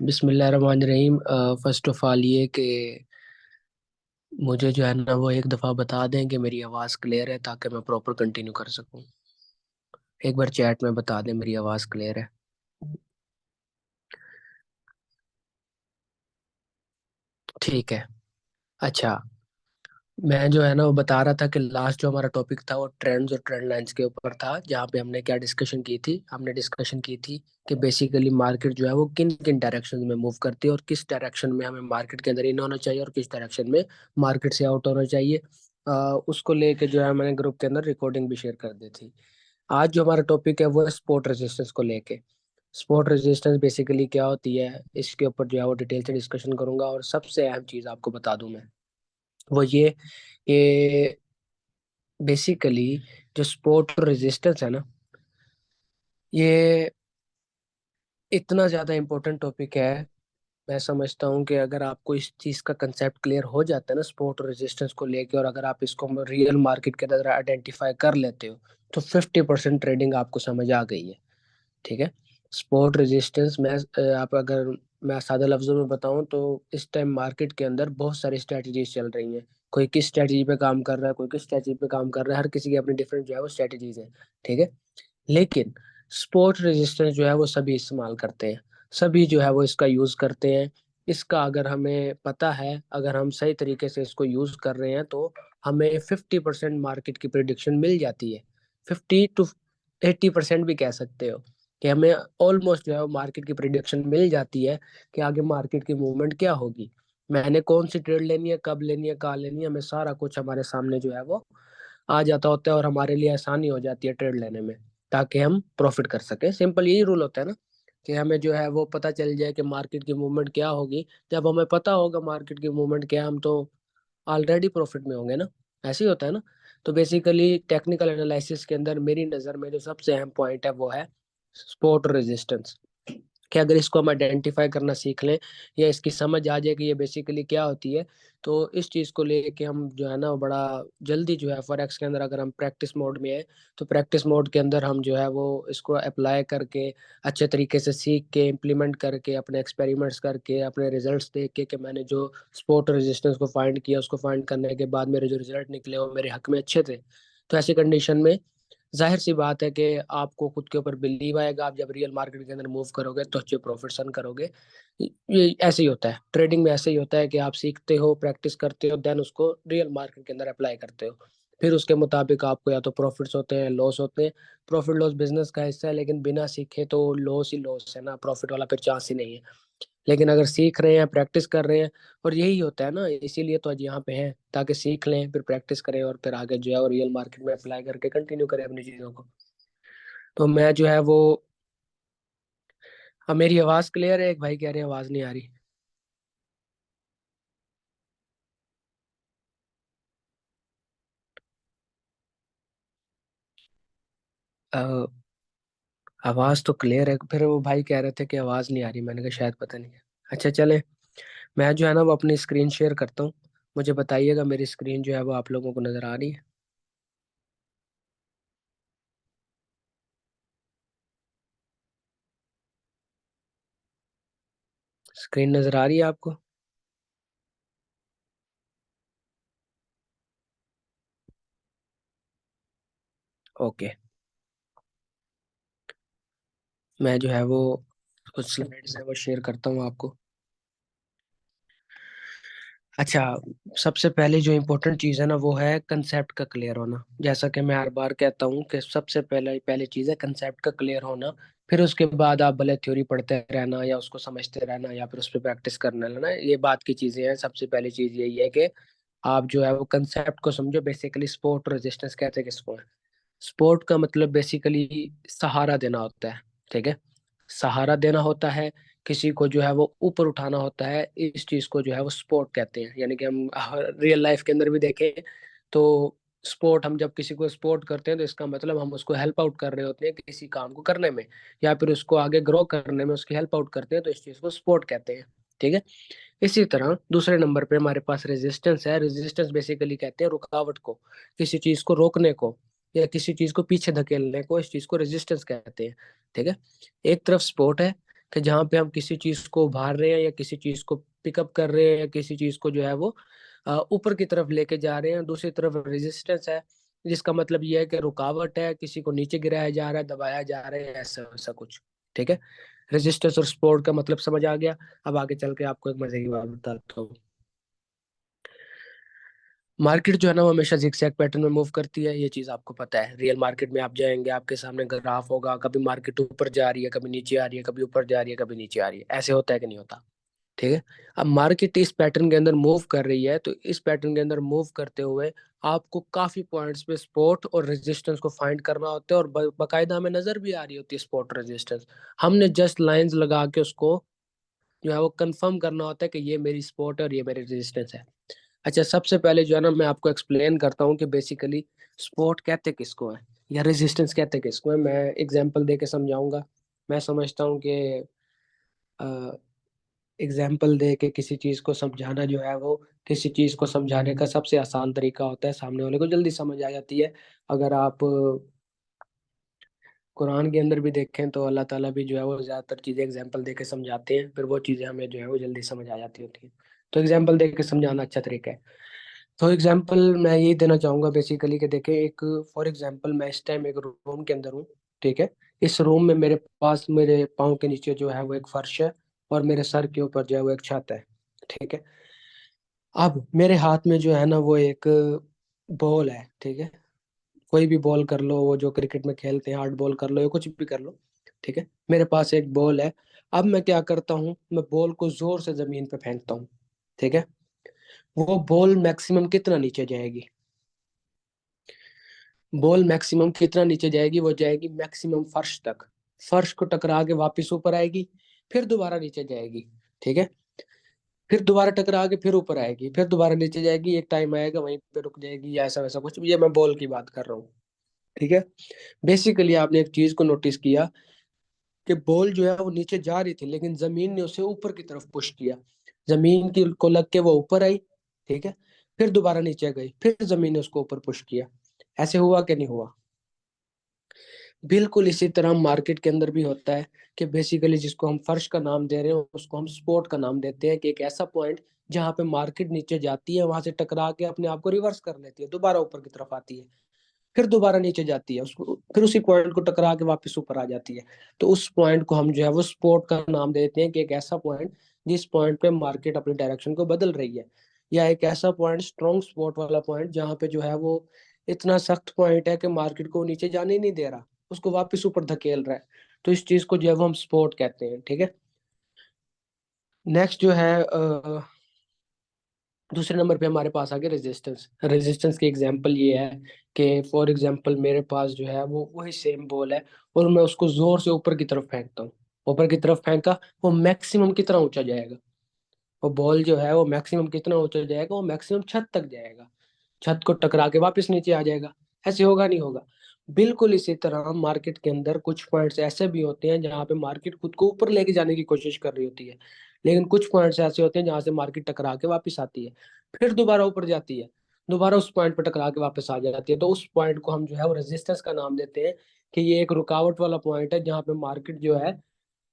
बिस्मिल्लाहिर्रहमानिर्रहीम। First of all ये कि मुझे जो है ना वो एक दफ़ा बता दें कि मेरी आवाज़ क्लियर है ताकि मैं प्रॉपर कंटिन्यू कर सकूं। एक बार चैट में बता दें मेरी आवाज़ क्लियर है। ठीक है। अच्छा, मैं जो है ना वो बता रहा था कि लास्ट जो हमारा टॉपिक था वो ट्रेंड्स और ट्रेंड लाइंस के ऊपर था, जहाँ पे हमने क्या डिस्कशन की थी। हमने डिस्कशन की थी कि बेसिकली मार्केट जो है वो किन किन डायरेक्शन में मूव करती है और किस डायरेक्शन में हमें मार्केट के अंदर इन होना चाहिए और किस डायरेक्शन में मार्केट से आउट होना चाहिए। उसको लेके जो है मैंने ग्रुप के अंदर रिकॉर्डिंग भी शेयर कर दी थी। आज जो हमारा टॉपिक है वो है स्पोर्ट रेजिस्टेंस को लेके। स्पोर्ट रेजिस्टेंस बेसिकली क्या होती है, इसके ऊपर जो है वो डिटेल से डिस्कशन करूंगा। और सबसे अहम चीज़ आपको बता दूं मैं, वो ये कि बेसिकली जो स्पोर्ट रेजिस्टेंस है ना, ये इतना ज़्यादा इम्पोर्टेंट टॉपिक है। मैं समझता हूँ कि अगर आपको इस चीज़ का कंसेप्ट क्लियर हो जाता है ना स्पोर्ट रेजिस्टेंस को लेके, और अगर आप इसको रियल मार्केट के अंदर आइडेंटिफाई कर लेते हो, तो 50% ट्रेडिंग आपको समझ आ गई है। ठीक है। स्पोर्ट रेजिस्टेंस में आप अगर मैं सादा लफ्जों में बताऊं तो इस टाइम मार्केट के अंदर बहुत सारी स्ट्रेटजीज चल रही हैं। कोई किस स्ट्रेटजी पे काम कर रहा है, कोई किस स्ट्रेटजी पे काम कर रहा है, हर किसी की अपनी डिफरेंट जो है वो स्ट्रेटजीज है। ठीक है। लेकिन स्पोर्ट रेजिस्टेंस जो है वो सभी इस्तेमाल करते हैं, सभी जो है वो इसका यूज करते हैं। इसका अगर हमें पता है, अगर हम सही तरीके से इसको यूज कर रहे हैं, तो हमें 50% मार्केट की प्रिडिक्शन मिल जाती है। 50 to 80% भी कह सकते हो कि हमें ऑलमोस्ट जो है वो मार्केट की प्रिडिक्शन मिल जाती है कि आगे मार्केट की मूवमेंट क्या होगी, मैंने कौन सी ट्रेड लेनी है, कब लेनी है, कहाँ लेनी है। हमें सारा कुछ हमारे सामने जो है वो आ जाता होता है और हमारे लिए आसानी हो जाती है ट्रेड लेने में, ताकि हम प्रॉफिट कर सके। सिंपल यही रूल होता है ना, कि हमें जो है वो पता चल जाए कि मार्केट की मूवमेंट क्या होगी। जब हमें पता होगा मार्केट की मूवमेंट क्या है, हम तो ऑलरेडी प्रॉफिट में होंगे ना। ऐसे ही होता है ना। तो बेसिकली टेक्निकल एनालिसिस के अंदर मेरी नज़र में जो सबसे अहम पॉइंट है वो है सपोर्ट रेजिस्टेंस। कि अगर इसको हम आइडेंटिफाई करना सीख लें, या इसकी समझ आ जाए कि ये बेसिकली क्या होती है, तो इस चीज़ को लेके हम जो है ना वो बड़ा जल्दी जो है फॉरेक्स के अंदर, अगर हम प्रैक्टिस मोड में है, तो प्रैक्टिस मोड के अंदर हम जो है वो इसको अप्लाई करके अच्छे तरीके से सीख के इम्प्लीमेंट करके अपने एक्सपेरिमेंट्स करके अपने रिजल्ट्स देख के कि मैंने जो सपोर्ट रेजिस्टेंस को फाइंड किया, उसको फाइंड करने के बाद मेरे जो रिजल्ट निकले वो मेरे हक में अच्छे थे। तो ऐसी कंडीशन में जाहिर सी बात है कि आपको खुद के ऊपर बिलीव आएगा। आप जब रियल मार्केट के अंदर मूव करोगे तो अच्छे प्रॉफिट्स अर्न करोगे। ये ऐसे ही होता है, ट्रेडिंग में ऐसे ही होता है कि आप सीखते हो, प्रैक्टिस करते हो, देन उसको रियल मार्केट के अंदर अप्लाई करते हो। फिर उसके मुताबिक आपको या तो प्रॉफिट्स होते हैं, लॉस होते हैं। प्रॉफिट लॉस बिजनेस का हिस्सा है, लेकिन बिना सीखे तो लॉस ही लॉस है ना, प्रॉफिट वाला फिर चांस ही नहीं है। लेकिन अगर सीख रहे हैं, प्रैक्टिस कर रहे हैं, और यही होता है ना, इसीलिए तो आज यहाँ पे हैं, ताकि सीख लें, फिर प्रैक्टिस करें और फिर आगे जो है और रियल मार्केट में अप्लाई करके कंटिन्यू करें अपनी चीज़ों को। तो मैं जो है वो, अब मेरी आवाज़ क्लियर है? एक भाई कह रहे हैं आवाज़ नहीं आ रही। अ, आवाज़ तो क्लियर है, फिर वो भाई कह रहे थे कि आवाज़ नहीं आ रही। मैंने कहा शायद पता नहीं है। अच्छा चले, मैं जो है ना वो अपनी स्क्रीन शेयर करता हूँ। मुझे बताइएगा मेरी स्क्रीन जो है वो आप लोगों को नज़र आ रही है? स्क्रीन नज़र आ रही है आपको? ओके। मैं जो है वो कुछ स्लाइड्स है वो शेयर करता हूँ आपको। अच्छा, सबसे पहले जो इम्पोर्टेंट चीज़ है ना वो है कंसेप्ट का क्लियर होना। जैसा कि मैं हर बार कहता हूँ कि सबसे पहले पहली चीज़ है कंसेप्ट का क्लियर होना। फिर उसके बाद आप भले थ्योरी पढ़ते रहना या उसको समझते रहना या फिर उस पर प्रैक्टिस करना लेना, ये बात की चीज़ें हैं। सबसे पहली चीज़ यही है कि आप जो है वो कंसेप्ट को समझो। बेसिकली सपोर्ट रेजिस्टेंस कहते हैं किसको है? सपोर्ट का मतलब बेसिकली सहारा देना होता है। ठीक है। सहारा देना होता है, किसी को जो है वो ऊपर उठाना होता है, इस चीज को जो है वो स्पोर्ट कहते हैं। यानी कि हम रियल लाइफ के अंदर भी देखें तो स्पोर्ट, हम जब किसी को सपोर्ट करते हैं तो इसका मतलब हम उसको हेल्प आउट कर रहे होते हैं किसी काम को करने में, या फिर उसको आगे ग्रो करने में उसकी हेल्प आउट करते हैं, तो इस चीज को सपोर्ट कहते हैं। ठीक है। इसी तरह दूसरे नंबर पे हमारे पास रेजिस्टेंस है। रेजिस्टेंस बेसिकली कहते हैं रुकावट को, किसी चीज को रोकने को। या किसी चीज को पीछे धकेलने को, इस चीज को रेजिस्टेंस कहते हैं। ठीक है। एक तरफ सपोर्ट है कि जहाँ पे हम किसी चीज को उभार रहे हैं या किसी चीज को पिकअप कर रहे हैं या किसी चीज को जो है वो ऊपर की तरफ लेके जा रहे हैं। दूसरी तरफ रेजिस्टेंस है, जिसका मतलब ये है कि रुकावट है, किसी को नीचे गिराया जा रहा है, दबाया जा रहा है, ऐसा ऐसा कुछ। ठीक है। रेजिस्टेंस और सपोर्ट का मतलब समझ आ गया। अब आगे चल के आपको एक मजे की बात बताता हूँ। मार्केट जो है ना वो हमेशा जिगजैग पैटर्न में मूव करती है, ये चीज आपको पता है। रियल मार्केट में आप जाएंगे, आपके सामने ग्राफ होगा, कभी मार्केट ऊपर जा रही है, कभी नीचे आ रही है, कभी ऊपर जा रही है, कभी नीचे आ रही है। ऐसे होता है कि नहीं होता? ठीक है। अब मार्केट इस पैटर्न के अंदर मूव कर रही है, तो इस पैटर्न के अंदर मूव करते हुए आपको काफी पॉइंट्स पे सपोर्ट और रेजिस्टेंस को फाइंड करना होता है, और बाकायदा हमें नजर भी आ रही होती है सपोर्ट रेजिस्टेंस। हमने जस्ट लाइंस लगा के उसको जो है वो कंफर्म करना होता है कि ये मेरी सपोर्ट है और ये मेरी रेजिस्टेंस है। अच्छा, सबसे पहले जो है ना मैं आपको एक्सप्लेन करता हूँ कि बेसिकली सपोर्ट कहते किसको है या रेजिस्टेंस कहते किसको है। मैं एग्जांपल दे के समझाऊंगा। मैं समझता हूँ कि एग्जाम्पल दे के किसी चीज को समझाना जो है वो किसी चीज को समझाने का सबसे आसान तरीका होता है, सामने वाले को जल्दी समझ आ जाती है। अगर आप कुरान के अंदर भी देखें तो अल्लाह ताला भी जो है वो ज्यादातर चीजें एग्जाम्पल दे के समझाते हैं, फिर वो चीजें हमें जो है वो जल्दी समझ आ जाती होती है। तो एग्जाम्पल दे के समझाना अच्छा तरीका है। तो एग्जाम्पल मैं यही देना चाहूंगा बेसिकली कि देखें, एक फॉर एग्जाम्पल मैं इस टाइम एक रूम के अंदर हूँ। ठीक है। इस रूम में मेरे पास मेरे पाँव के नीचे जो है वो एक फर्श है, और मेरे सर के ऊपर जो है वो एक छत है। ठीक है। अब मेरे हाथ में जो है ना वो एक बॉल है। ठीक है। कोई भी बॉल कर लो, वो जो क्रिकेट में खेलते हैं हार्ड बॉल कर लो या कुछ भी कर लो। ठीक है। मेरे पास एक बॉल है। अब मैं क्या करता हूँ, मैं बॉल को जोर से जमीन पे फेंकता हूँ। ठीक है। वो बॉल मैक्सिमम कितना नीचे जाएगी? बॉल मैक्सिमम कितना नीचे जाएगी? वो जाएगी मैक्सिमम फर्श तक। फर्श को टकरा के वापस ऊपर आएगी, फिर दोबारा नीचे जाएगी। ठीक है। फिर दोबारा टकरा के फिर ऊपर आएगी, फिर दोबारा नीचे जाएगी, एक टाइम आएगा वहीं पे रुक जाएगी, या ऐसा वैसा कुछ भी। ये मैं बॉल की बात कर रहा हूँ। ठीक है। बेसिकली आपने एक चीज को नोटिस किया कि बॉल जो है वो नीचे जा रही थी, लेकिन जमीन ने उसे ऊपर की तरफ पुश किया। जमीन की को लग के वो ऊपर आई। ठीक है। फिर दोबारा नीचे गई, फिर जमीन ने उसको ऊपर पुश किया। ऐसे हुआ कि नहीं हुआ? बिल्कुल इसी तरह मार्केट के अंदर भी होता है कि बेसिकली जिसको हम फर्श का नाम दे रहे हैं उसको हम सपोर्ट का नाम देते हैं, कि एक ऐसा पॉइंट जहां पे मार्केट नीचे जाती है, वहां से टकरा के अपने आप को रिवर्स कर लेती है, दोबारा ऊपर की तरफ आती है, फिर दोबारा नीचे जाती है, उसको फिर उसी पॉइंट को टकरा के वापस ऊपर आ जाती है। तो उस पॉइंट को हम जो है वो सपोर्ट का नाम देते हैं, कि एक ऐसा पॉइंट जिस पॉइंट पे मार्केट अपनी डायरेक्शन को बदल रही है, या एक ऐसा पॉइंट स्ट्रॉन्ग सपोर्ट वाला पॉइंट जहां पे जो है वो इतना सख्त पॉइंट है कि मार्केट को नीचे जाने ही नहीं दे रहा, उसको वापस ऊपर धकेल रहा है। तो इस चीज को जो है वो हम सपोर्ट कहते हैं। ठीक है। नेक्स्ट जो है दूसरे नंबर पे हमारे पास आ गया रेजिस्टेंस। रेजिस्टेंस की एग्जांपल ये है कि फॉर एग्जांपल मेरे पास जो है वो वही सेम बॉल है, और मैं उसको जोर से ऊपर की तरफ फेंकता हूँ। ऊपर की तरफ फेंका, वो मैक्सिमम कितना ऊंचा जाएगा? वो बॉल जो है वो मैक्सिमम कितना ऊंचा जाएगा? वो मैक्सिमम छत तक जाएगा, छत को टकरा के वापस नीचे आ जाएगा। ऐसे होगा नहीं होगा? बिल्कुल इसी तरह मार्केट के अंदर कुछ पॉइंट्स ऐसे भी होते हैं जहां पे मार्केट खुद को ऊपर लेके जाने की कोशिश कर रही होती है, लेकिन कुछ पॉइंट्स ऐसे होते हैं जहां से मार्केट टकरा के वापस आती है, फिर दोबारा ऊपर जाती है, दोबारा उस पॉइंट पर टकरा के वापस आ जाती है। तो उस पॉइंट को हम जो है वो रेजिस्टेंस का नाम देते हैं, कि ये एक रुकावट वाला पॉइंट है जहाँ पे मार्केट जो है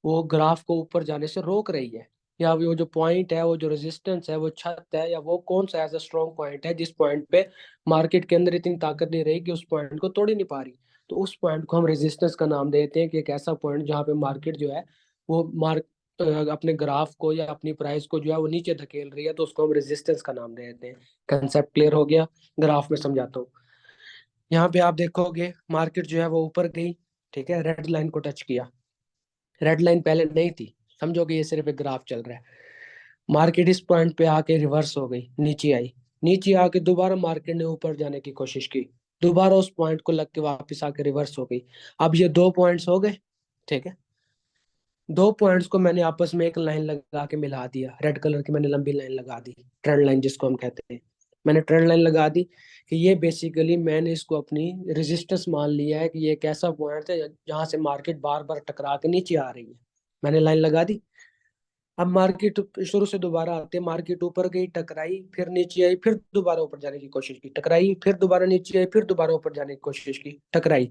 वो ग्राफ को ऊपर जाने से रोक रही है। या वो जो पॉइंट है, वो जो रेजिस्टेंस है, वो छत है, या वो कौन सा ऐसा स्ट्रॉन्ग पॉइंट है जिस पॉइंट पे मार्केट के अंदर इतनी ताकत नहीं रही कि उस पॉइंट को तोड़ ही नहीं पा रही। तो उस पॉइंट को हम रेजिस्टेंस का नाम देते हैं, कि एक ऐसा पॉइंट जहाँ पे मार्केट जो है वो अपने ग्राफ को या अपनी प्राइस को जो है वो नीचे धकेल रही है, तो उसको हम रेजिस्टेंस का नाम देते हैं। कंसेप्ट क्लियर हो गया? ग्राफ में समझाता हूँ। यहाँ पे आप देखोगे मार्केट जो है वो ऊपर गई। ठीक है। रेड लाइन को टच किया। रेड लाइन पहले नहीं थी, समझोगे ये सिर्फ एक ग्राफ चल रहा है। मार्केट इस पॉइंट पे आके रिवर्स हो गई, नीचे आई। नीचे आके दोबारा मार्केट ने ऊपर जाने की कोशिश की, दोबारा उस पॉइंट को लग के वापस आके रिवर्स हो गई। अब ये दो पॉइंट्स हो गए। ठीक है। दो पॉइंट्स को मैंने आपस में एक लाइन लगा के मिला दिया, रेड कलर की मैंने लंबी लाइन लगा दी, ट्रेंड लाइन जिसको हम कहते हैं। मैंने ट्रेंड लाइन लगा दी कि ये बेसिकली मैंने इसको अपनी रेजिस्टेंस मान लिया है, कि ये एक ऐसा पॉइंट है जहां से मार्केट बार बार टकरा के नीचे आ रही है। मैंने लाइन लगा दी। अब मार्केट शुरू से दोबारा आते, मार्केट ऊपर गई, टकराई, फिर नीचे आई, फिर दोबारा ऊपर जाने की कोशिश की, टकराई, फिर दोबारा नीचे आई, फिर दोबारा ऊपर जाने की कोशिश की, टकराई।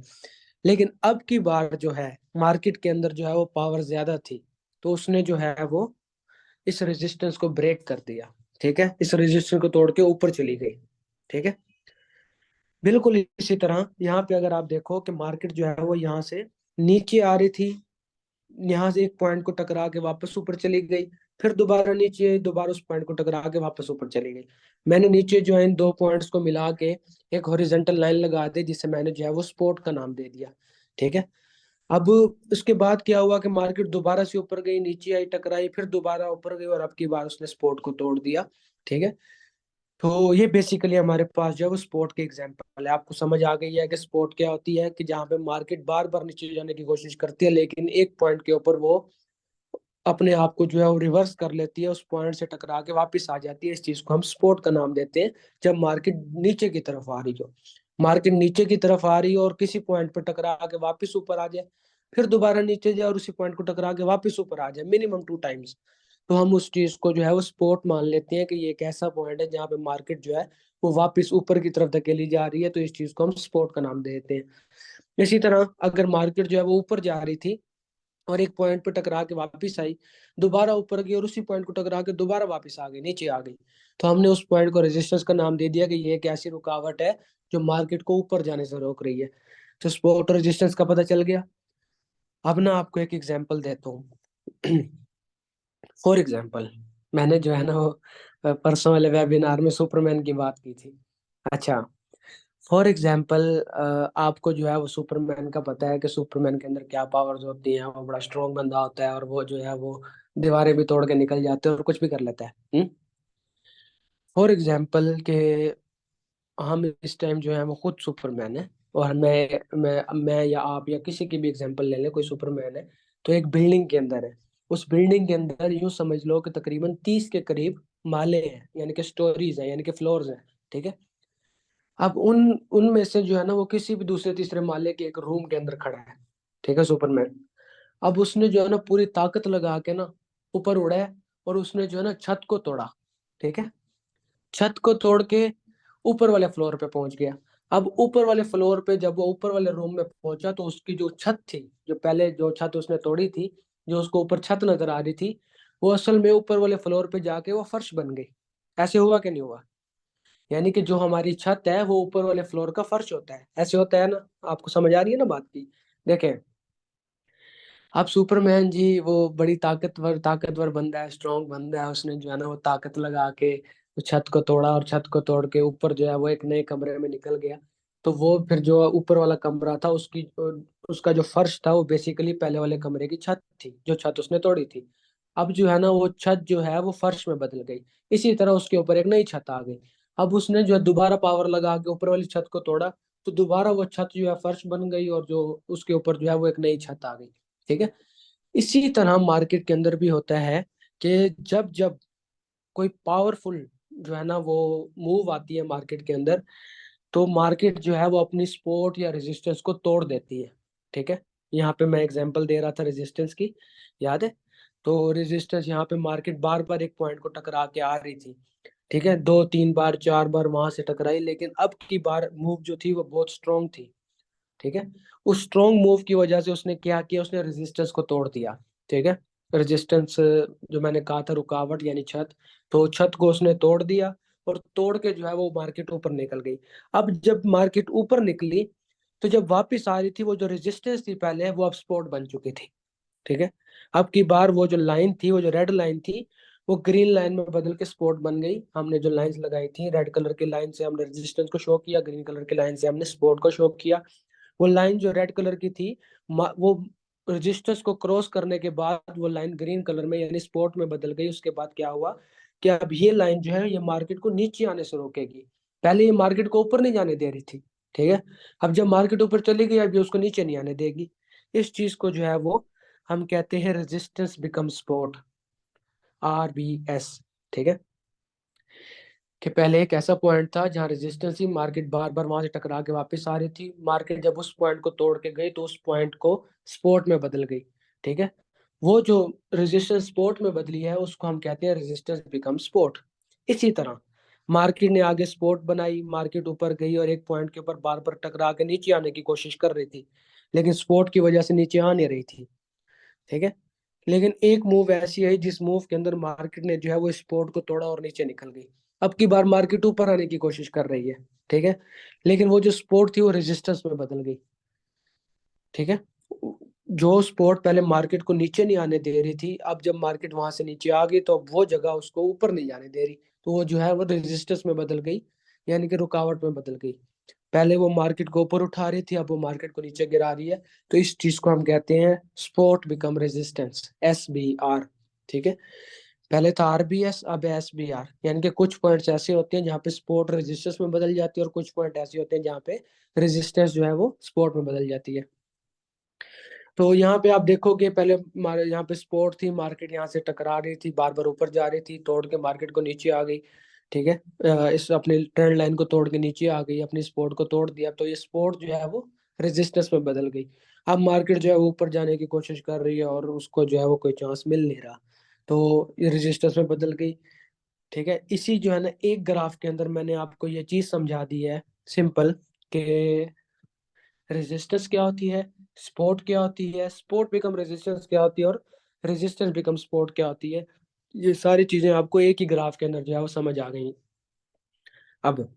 लेकिन अब की बार जो है मार्केट के अंदर जो है वो पावर ज्यादा थी, तो उसने जो है वो इस रेजिस्टेंस को ब्रेक कर दिया। ठीक है, इस रेजिस्टेंस को तोड़ के ऊपर चली गई। ठीक है, बिल्कुल इसी तरह यहाँ पे अगर आप देखो कि मार्केट जो है वो यहाँ से नीचे आ रही थी, यहाँ से एक पॉइंट को टकरा के वापस ऊपर चली गई, फिर दोबारा नीचे आई, दोबारा उस पॉइंट को टकरा के वापस ऊपर चली गई। मैंने नीचे जो है इन दो पॉइंट्स को मिला के एक हॉरिजॉन्टल लाइन लगा दी, जिसे मैंने जो है वो स्पॉट का नाम दे दिया। ठीक है, अब उसके बाद क्या हुआ कि मार्केट दोबारा से ऊपर गई, नीचे आई, टकराई, फिर दोबारा ऊपर गई, और अब की बार उसने स्पॉट को तोड़ दिया। ठीक है, तो ये बेसिकली हमारे पास जो है वो स्पोर्ट के एग्जांपल है। आपको समझ आ गई है कि स्पोर्ट क्या होती है, कि जहाँ पे मार्केट बार बार नीचे जाने की कोशिश करती है, लेकिन एक पॉइंट के ऊपर वो अपने आप को जो है वो रिवर्स कर लेती है, उस पॉइंट से टकरा के वापस आ जाती है। इस चीज को हम स्पोर्ट का नाम देते हैं। जब मार्केट नीचे की तरफ आ रही हो, मार्केट नीचे की तरफ आ रही हो और किसी पॉइंट पर टकरा के वापस ऊपर आ जाए, फिर दोबारा नीचे जाए और उसी पॉइंट को टकरा के वापस ऊपर आ जाए मिनिमम 2 टाइम्स, तो हम उस चीज को जो है वो स्पोर्ट मान लेते हैं कि ये एक ऐसा पॉइंट है जहाँ पे मार्केट जो है वो वापस ऊपर की तरफ धकेली जा रही है, तो इस चीज को हम स्पोर्ट का नाम देते हैं। इसी तरह अगर मार्केट जो है वो ऊपर जा रही थी और एक पॉइंट पे टकरा के वापस आई, दोबारा ऊपर गई और उसी पॉइंट को टकरा के दोबारा वापस आ गई, नीचे आ गई, तो हमने उस पॉइंट को रेजिस्टेंस का नाम दे दिया कि ये एक ऐसी रुकावट है जो मार्केट को ऊपर जाने से रोक रही है। तो सपोर्ट और रेजिस्टेंस का पता चल गया। अब ना आपको एक एग्जांपल देता हूँ। फॉर एग्जांपल, मैंने जो है ना वो परसों वाले वेबिनार में सुपरमैन की बात की थी। अच्छा, फॉर एग्जाम्पल आपको जो है वो सुपरमैन का पता है कि सुपरमैन के अंदर क्या पावर्स होती हैं, वो बड़ा स्ट्रॉन्ग बंदा होता है और वो जो है वो दीवारें भी तोड़ के निकल जाते हैं और कुछ भी कर लेता है। फॉर एग्जाम्पल के हम इस टाइम जो है वो खुद सुपरमैन है, और मैं या आप या किसी की भी एग्जांपल ले लें, कोई सुपरमैन है, तो एक बिल्डिंग के अंदर है। उस बिल्डिंग के अंदर यूं समझ लो कि तकरीबन 30 के करीब माले हैं, यानी कि स्टोरीज हैं, यानी कि फ्लोर्स हैं। ठीक है, अब उनमें से जो है ना वो किसी भी दूसरे तीसरे माले के एक रूम के अंदर खड़ा है। ठीक है, सुपरमैन। अब उसने जो है ना पूरी ताकत लगा के ना ऊपर उड़ा है, और उसने जो है ना छत को तोड़ा। ठीक है, छत को तोड़ के ऊपर वाले फ्लोर पे पहुंच गया। अब ऊपर वाले फ्लोर पे जब वो ऊपर वाले रूम में पहुंचा, तो उसकी जो छत थी, जो पहले जो छत उसने तोड़ी थी, जो उसको ऊपर छत नजर आ रही थी, वो असल में ऊपर वाले फ्लोर पे जाके वो फर्श बन गई। ऐसे हुआ कि नहीं हुआ? यानी कि जो हमारी छत है वो ऊपर वाले फ्लोर का फर्श होता है, ऐसे होता है ना? आपको समझ आ रही है ना बात की? देखें, अब सुपरमैन जी वो बड़ी ताकतवर ताकतवर बंदा है, स्ट्रॉन्ग बंदा है, उसने जो है ना वो ताकत लगा के उस छत को तोड़ा, और छत को तोड़ के ऊपर जो है वो एक नए कमरे में निकल गया। तो वो फिर जो ऊपर वाला कमरा था, उसकी उसका जो फर्श था वो बेसिकली पहले वाले कमरे की छत थी, जो छत उसने तोड़ी थी। अब जो है ना वो छत जो है वो फर्श में बदल गई। इसी तरह उसके ऊपर एक नई छत आ गई। अब उसने जो है दोबारा पावर लगा के ऊपर वाली छत को तोड़ा, तो दोबारा वो छत जो है फर्श बन गई, और जो उसके ऊपर जो है वो एक नई छत आ गई। ठीक है, इसी तरह मार्केट के अंदर भी होता है कि जब जब कोई पावरफुल जो है ना वो मूव आती है मार्केट के अंदर, तो मार्केट जो है वो अपनी सपोर्ट या रेजिस्टेंस को तोड़ देती है। ठीक है, यहाँ पे मैं एग्जांपल दे रहा था रेजिस्टेंस की, याद है? तो रेजिस्टेंस यहाँ पे मार्केट बार बार एक पॉइंट को टकरा के आ रही थी। ठीक है, 2 3 बार 4 बार वहां से टकराई, लेकिन अब की बार मूव जो थी वो बहुत स्ट्रोंग थी। ठीक है, उस स्ट्रॉन्ग मूव की वजह से उसने क्या किया, उसने रेजिस्टेंस को तोड़ दिया। ठीक है, रेजिस्टेंस जो मैंने कहा था रुकावट यानी छत, तो छत को उसने तोड़ दिया, और तोड़ के जो है वो मार्केट ऊपर निकल गई। अब जब मार्केट ऊपर निकली, तो जब वापस आ रही थी, वो जो रेजिस्टेंस थी पहले, वो अब सपोर्ट बन चुकी थी। ठीक है, अब की बार वो जो लाइन थी, वो जो रेड लाइन थी, वो ग्रीन लाइन में बदल के सपोर्ट बन गई। हमने जो लाइंस लगाई थी, रेड कलर की लाइन से हमने रेजिस्टेंस को शो किया, ग्रीन कलर की लाइन से हमने सपोर्ट को शो किया। वो लाइन जो रेड कलर की थी, वो रजिस्टर्स को क्रॉस करने के बाद वो लाइन ग्रीन कलर में यानी स्पॉट में बदल गई। उसके बाद क्या हुआ कि अब ये लाइन जो है ये मार्केट को नीचे आने से रोकेगी। पहले ये मार्केट को ऊपर नहीं जाने दे रही थी। ठीक है, अब जब मार्केट ऊपर चली गई, अब ये उसको नीचे नहीं आने देगी। इस चीज को जो है वो हम कहते हैं रेजिस्टेंस बिकम सपोर्ट, RBS। ठीक है, कि पहले एक ऐसा पॉइंट था जहां रेजिस्टेंस ही मार्केट बार बार वहां से टकरा के वापस आ रही थी, मार्केट जब उस पॉइंट को तोड़ के गई, तो उस पॉइंट को सपोर्ट में बदल गई। ठीक है, वो जो रेजिस्टेंस सपोर्ट में बदली है उसको हम कहते हैं रेजिस्टेंस बिकम सपोर्ट। इसी तरह मार्केट ने आगे सपोर्ट बनाई, मार्केट ऊपर गई और एक पॉइंट के ऊपर बार बार टकरा के नीचे आने की कोशिश कर रही थी, लेकिन सपोर्ट की वजह से नीचे आ नहीं रही थी। ठीक है। लेकिन एक मूव ऐसी है जिस मूव के अंदर मार्केट ने जो है वो सपोर्ट को तोड़ा और नीचे निकल गई। अब की बार मार्केट ऊपर आने की कोशिश कर रही है। ठीक है। लेकिन वो जो सपोर्ट थी वो रेजिस्टेंस में बदल गई। ठीक है। जो स्पोर्ट पहले मार्केट को नीचे नहीं आने दे रही थी, अब जब मार्केट वहां से नीचे आ गई तो अब वो जगह उसको ऊपर नहीं जाने दे रही, तो वो जो है वो रेजिस्टेंस में बदल गई, यानी कि रुकावट में बदल गई। पहले वो मार्केट को ऊपर उठा रही थी, अब वो मार्केट को नीचे गिरा रही है। तो इस चीज को हम कहते हैं स्पोर्ट बिकम रेजिस्टेंस, SBR। ठीक है। पहले था RBS, अब SBR, यानी कि कुछ पॉइंट्स ऐसे होते हैं जहाँ पे सपोर्ट रेजिस्टेंस में बदल जाती है और कुछ पॉइंट ऐसे होते हैं जहाँ पे रेजिस्टेंस जो है वो सपोर्ट में बदल जाती है। तो यहाँ पे आप देखोगे पहले यहाँ पे सपोर्ट थी, मार्केट यहाँ से टकरा रही थी, बार बार ऊपर जा रही थी, तोड़ के मार्केट को नीचे आ गई। ठीक है। इस अपने ट्रेंड लाइन को तोड़ के नीचे आ गई, अपनी सपोर्ट को तोड़ दिया, तो ये सपोर्ट जो है वो रेजिस्टेंस में बदल गई। अब मार्केट जो है वो ऊपर जाने की कोशिश कर रही है और उसको जो है वो कोई चांस मिल नहीं रहा, तो ये रेजिस्टेंस में बदल गई। ठीक है। इसी जो है ना एक ग्राफ के अंदर मैंने आपको ये चीज समझा दी है सिंपल, कि रेजिस्टेंस क्या होती है, सपोर्ट क्या होती है, सपोर्ट बिकम रेजिस्टेंस क्या होती है, और रेजिस्टेंस बिकम सपोर्ट क्या होती है। ये सारी चीजें आपको एक ही ग्राफ के अंदर जो है वो समझ आ गई। अब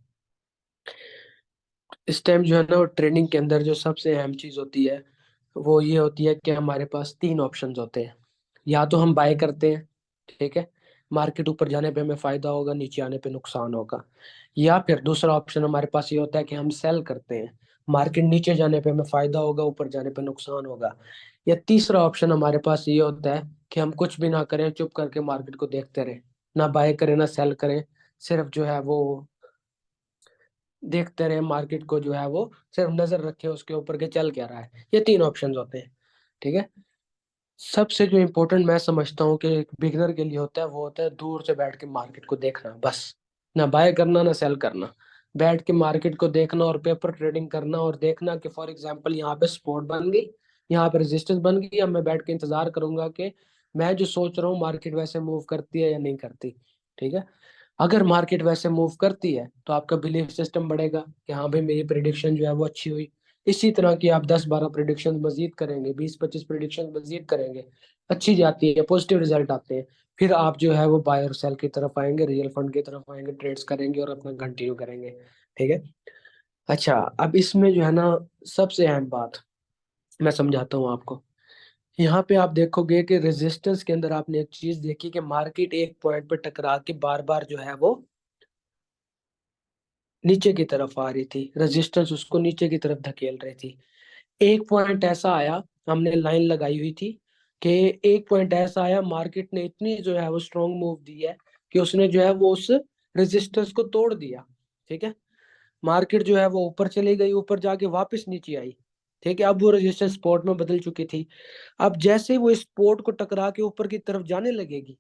इस टाइम जो है ना वो ट्रेडिंग के अंदर जो सबसे अहम चीज होती है वो ये होती है कि हमारे पास तीन ऑप्शंस होते हैं। या तो हम बाय करते हैं, ठीक है, मार्केट ऊपर जाने पे हमें फायदा होगा, नीचे आने पे नुकसान होगा। या फिर दूसरा ऑप्शन हमारे पास ये होता है कि हम सेल करते हैं, मार्केट नीचे जाने पे हमें फायदा होगा, ऊपर जाने पे नुकसान होगा। या तीसरा ऑप्शन हमारे पास ये होता है कि हम कुछ भी ना करें, चुप करके मार्केट को देखते रहें, ना बाय करें ना सेल करें, सिर्फ जो है वो देखते रहे मार्केट को, जो है वो सिर्फ नजर रखे उसके ऊपर के चल क्या रहा है। ये तीन ऑप्शंस होते हैं। ठीक है। सबसे जो इम्पोर्टेंट मैं समझता हूँ कि एक बिगनर के लिए होता है वो होता है दूर से बैठ के मार्केट को देखना, बस। ना बाय करना ना सेल करना, बैठ के मार्केट को देखना और पेपर ट्रेडिंग करना और देखना कि फॉर एग्जांपल यहाँ पे सपोर्ट बन गई, यहाँ पे रेजिस्टेंस बन गई, अब मैं बैठ के इंतजार करूंगा कि मैं जो सोच रहा हूँ मार्केट वैसे मूव करती है या नहीं करती। ठीक है। अगर मार्केट वैसे मूव करती है तो आपका बिलीफ सिस्टम बढ़ेगा कि हाँ भाई मेरी प्रिडिक्शन जो है वो अच्छी हुई। इसी तरह की आप 10-12 प्रिडिक्शन मजीद करेंगे, 20-25 प्रिडिक्शन मजीद करेंगे, अच्छी जाती है, पॉजिटिव रिजल्ट आते हैं, फिर आप जो है वो बाय और सेल की तरफ आएंगे, रियल फंड की तरफ आएंगे, ट्रेड्स करेंगे और अपना कंटिन्यू करेंगे। ठीक है। अच्छा, अब इसमें जो है ना सबसे अहम बात मैं समझाता हूँ आपको। यहाँ पे आप देखोगे कि रेजिस्टेंस के अंदर आपने एक चीज देखी कि मार्केट एक पॉइंट पे टकरा के बार बार जो है वो नीचे की तरफ आ रही थी, रेजिस्टेंस उसको नीचे की तरफ धकेल रही थी। एक पॉइंट ऐसा आया, हमने लाइन लगाई हुई थी कि एक पॉइंट ऐसा आया, मार्केट ने इतनी जो है वो स्ट्रॉन्ग मूव दी है कि उसने जो है वो उस रेजिस्टेंस को तोड़ दिया। ठीक है। मार्केट जो है वो ऊपर चली गई, ऊपर जाके वापस नीचे आई। ठीक है। अब वो रेजिस्टेंस सपोर्ट में बदल चुकी थी। अब जैसे ही वो सपोर्ट को टकरा के ऊपर की तरफ जाने लगेगी,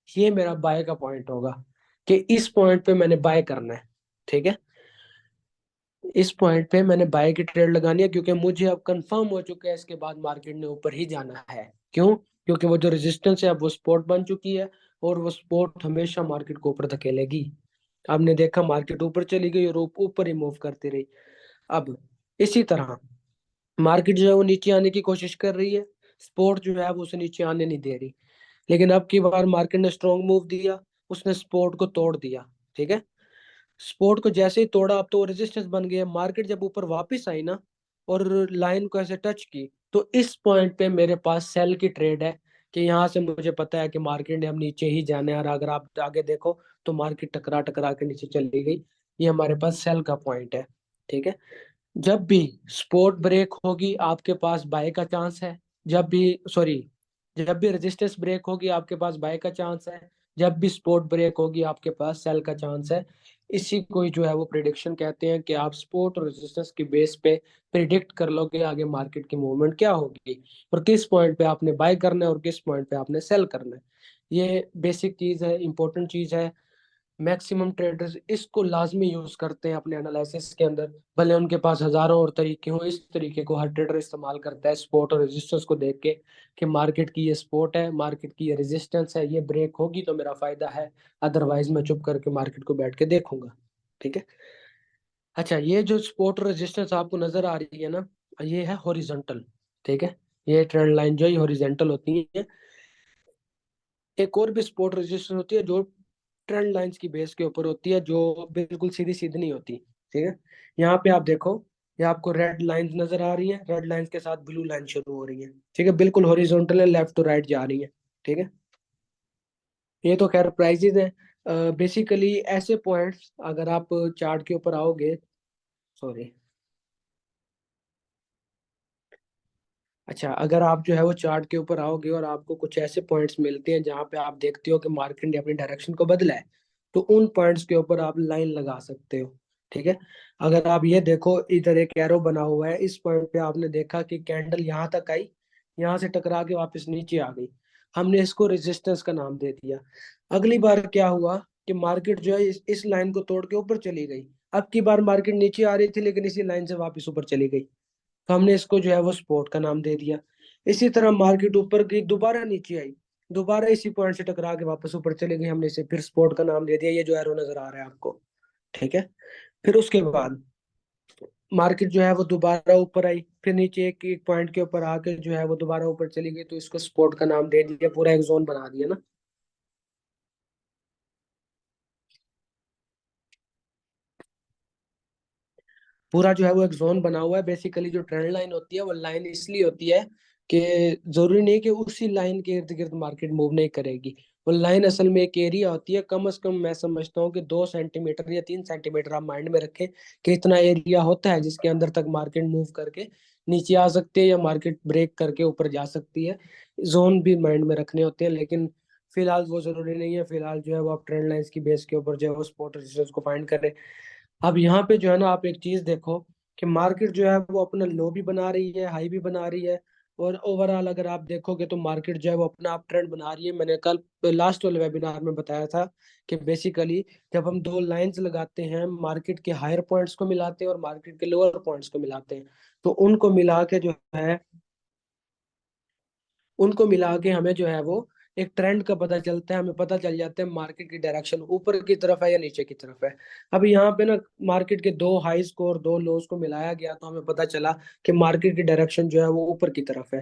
ये मेरा बाय का पॉइंट होगा कि इस पॉइंट पे मैंने बाय करना है। ठीक है। इस पॉइंट पे मैंने बाय की ट्रेड लगानी है, क्योंकि मुझे अब कंफर्म हो चुका है इसके बाद मार्केट ने ऊपर ही जाना है। क्यों? क्योंकि वो जो रेजिस्टेंस है अब वो सपोर्ट बन चुकी है, और वो सपोर्ट हमेशा मार्केट को ऊपर धकेलेगी। आपने देखा मार्केट ऊपर चली गई और ऊपर ही मूव करती रही। अब इसी तरह मार्केट जो है वो नीचे आने की कोशिश कर रही है, सपोर्ट जो है वो उसे नीचे आने नहीं दे रही। लेकिन अब की बार मार्केट ने स्ट्रॉन्ग मूव दिया, उसने सपोर्ट को तोड़ दिया। ठीक है। सपोर्ट को जैसे ही तोड़ा, अब तो रेजिस्टेंस बन गया। मार्केट जब ऊपर वापस आई ना और लाइन को ऐसे टच की, तो इस पॉइंट पे मेरे पास सेल की ट्रेड है कि यहाँ से मुझे पता है कि मार्केट ने अब नीचे ही जाना है। और अगर आप आगे देखो तो मार्केट टकरा टकरा के नीचे चली गई, ये हमारे पास सेल का पॉइंट है। ठीक है। जब भी सपोर्ट ब्रेक होगी आपके पास बाय का चांस है, जब भी सॉरी जब भी रेजिस्टेंस ब्रेक होगी आपके पास बाय का चांस है, जब भी सपोर्ट ब्रेक होगी आपके पास सेल का चांस है। इसी को ही जो है वो प्रिडिक्शन कहते हैं कि आप सपोर्ट और रेजिस्टेंस के बेस पे प्रिडिक्ट कर लो कि आगे मार्केट की मूवमेंट क्या होगी, और किस पॉइंट पे आपने बाय करना है और किस पॉइंट पे आपने सेल करना है। ये बेसिक चीज है, इंपॉर्टेंट चीज है। मैक्सिमम ट्रेडर्स इसको लाजमी यूज करते हैं अपने एनालिसिस के अंदर, भले उनके पास हजारों और तरीके हों, इस तरीके को हर ट्रेडर इस्तेमाल करता है स्पोर्ट और रेजिस्टेंस को देख के, कि मार्केट की ये सपोर्ट है, मार्केट की ये रेजिस्टेंस है, ये ब्रेक होगी तो मेरा फायदा है, अदरवाइज मैं चुप करके मार्केट को बैठ के देखूंगा। ठीक है। अच्छा, ये जो सपोर्ट और रेजिस्टेंस आपको नजर आ रही है ना, ये है हॉरिजॉन्टल। ठीक है। ये ट्रेंड लाइन जो है हॉरिजॉन्टल होती है। एक और भी सपोर्ट रेजिस्टेंस होती है जो ट्रेंड लाइंस की बेस के ऊपर होती है, जो बिल्कुल सीधी सीधी नहीं होती। ठीक है। यहाँ पे आप देखो, ये आपको रेड लाइंस नजर आ रही है, रेड लाइंस के साथ ब्लू लाइन शुरू हो रही है। ठीक है, बिल्कुल हॉरिजॉन्टल है, लेफ्ट टू राइट जा रही है। ठीक है। ये तो खैर प्राइजेज है। बेसिकली ऐसे पॉइंट्स अगर आप चार्ट के ऊपर आओगे, सॉरी, अच्छा, अगर आप जो है वो चार्ट के ऊपर आओगे और आपको कुछ ऐसे पॉइंट्स मिलते हैं जहां पे आप देखते हो कि मार्केट ने अपनी डायरेक्शन को बदला है, तो उन पॉइंट्स के ऊपर आप लाइन लगा सकते हो। ठीक है। अगर आप ये देखो, इधर एक एरो बना हुआ है, इस पॉइंट पे आपने देखा कि कैंडल यहाँ तक आई, यहाँ से टकरा के वापस नीचे आ गई, हमने इसको रेजिस्टेंस का नाम दे दिया। अगली बार क्या हुआ कि मार्केट जो है इस लाइन को तोड़ के ऊपर चली गई। अब की बार मार्केट नीचे आ रही थी लेकिन इसी लाइन से वापस ऊपर चली गई, तो हमने इसको जो है वो स्पोर्ट का नाम दे दिया। इसी तरह मार्केट ऊपर गई, दोबारा नीचे आई, दोबारा इसी पॉइंट से टकरा के वापस ऊपर चले गई, हमने इसे फिर स्पोर्ट का नाम दे दिया, ये जो एरो नजर आ रहा है आपको। ठीक है। फिर उसके बाद मार्केट जो है वो दोबारा ऊपर आई, फिर नीचे एक एक पॉइंट के ऊपर आके जो है वो दोबारा ऊपर चली गई, तो इसको स्पोर्ट का नाम दे दिया, पूरा एक जोन बना दिया ना। पूरा जो है वो एक जोन बना हुआ है। बेसिकली जो ट्रेंड लाइन होती है वो लाइन इसलिए होती है कि जरूरी नहीं कि उसी लाइन के इर्द गिर्द मार्केट मूव नहीं करेगी। वो लाइन असल में एक एरिया होती है, कम से कम मैं समझता हूँ कि 2 सेंटीमीटर या 3 सेंटीमीटर आप माइंड में रखें कि इतना एरिया होता है जिसके अंदर तक मार्केट मूव करके नीचे आ सकती है या मार्केट ब्रेक करके ऊपर जा सकती है। जोन भी माइंड में रखने होते हैं, लेकिन फिलहाल वो जरूरी नहीं है। फिलहाल जो है वो आप ट्रेंड लाइंस की बेस के ऊपर जो है वो स्पॉट रेजिस्टेंस को फाइंड करें। अब यहाँ पे जो है ना, आप एक चीज देखो कि मार्केट जो है वो अपना लो भी बना रही है, हाई भी बना रही है, और ओवरऑल अगर आप देखोगे तो मार्केट जो है वो अपना अप ट्रेंड बना रही है। मैंने कल लास्ट वाले वेबिनार में बताया था कि बेसिकली जब हम दो लाइंस लगाते हैं, मार्केट के हायर पॉइंट्स को मिलाते हैं और मार्केट के लोअर पॉइंट्स को मिलाते हैं, तो उनको मिला के जो है, उनको मिला के हमें जो है वो एक ट्रेंड का पता चलता है, हमें पता चल जाता है मार्केट की डायरेक्शन ऊपर की तरफ है या नीचे की तरफ है। अब यहाँ पे ना मार्केट के दो हाईज को और दो लोज को मिलाया गया तो हमें पता चला कि मार्केट की डायरेक्शन जो है वो ऊपर की तरफ है।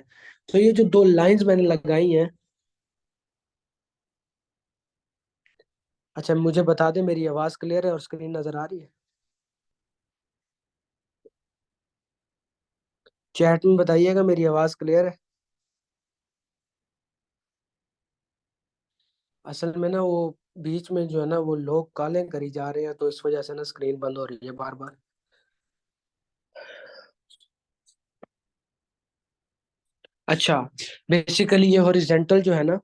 तो ये जो दो लाइंस मैंने लगाई हैं, अच्छा मुझे बता दे, मेरी आवाज क्लियर है और स्क्रीन नजर आ रही है? चैट में बताइएगा मेरी आवाज क्लियर है। असल में ना वो बीच में जो है ना वो लोग कॉलिंग करी जा रहे हैं, तो इस वजह से ना स्क्रीन बंद हो रही है बार बार। अच्छा, बेसिकली ये हॉरिजेंटल जो है ना,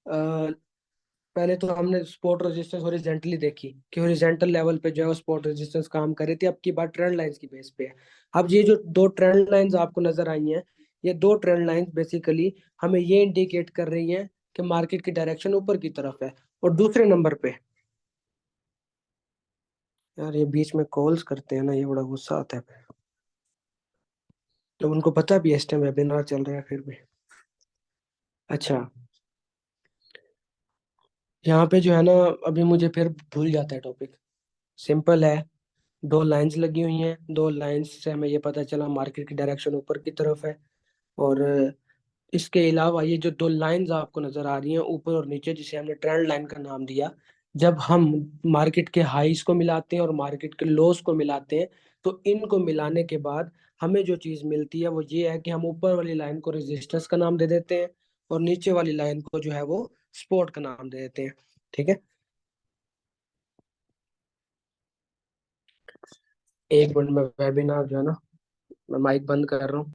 पहले तो हमने स्पॉट रेजिस्टेंस हॉरिजेंटली देखी कि हॉरिजेंटल लेवल पे जो है स्पॉट रेजिस्टेंस काम कर रही थी। अब की बात ट्रेंड लाइंस की बेस पे है। अब ये जो दो ट्रेंड लाइंस आपको नजर आई हैं, ये दो ट्रेंड लाइंस बेसिकली हमें ये इंडिकेट कर रही हैं कि मार्केट की डायरेक्शन ऊपर की तरफ है। और दूसरे नंबर पे, यार ये बीच में कॉल्स करते हैं ना, ये बड़ा गुस्सा आता है। तो उनको पता भी है इस टाइम वेबिनार चल रहा है फिर भी। अच्छा, यहाँ पे जो है ना, अभी मुझे फिर भूल जाता है टॉपिक। सिंपल है, दो लाइंस लगी हुई हैं, दो लाइंस से हमें ये पता चला मार्केट की डायरेक्शन ऊपर की तरफ है। और इसके अलावा ये जो दो लाइंस आपको नजर आ रही हैं ऊपर और नीचे, जिसे हमने ट्रेंड लाइन का नाम दिया, जब हम मार्केट के हाईज को मिलाते हैं और मार्केट के लोस को मिलाते हैं, तो इनको मिलाने के बाद हमें जो चीज मिलती है वो ये है कि हम ऊपर वाली लाइन को रेजिस्टेंस का नाम दे देते हैं और नीचे वाली लाइन को जो है वो सपोर्ट का नाम दे देते हैं। ठीक है। एक मिनट में वेबिनार जो है ना, मैं माइक बंद कर रहा हूँ।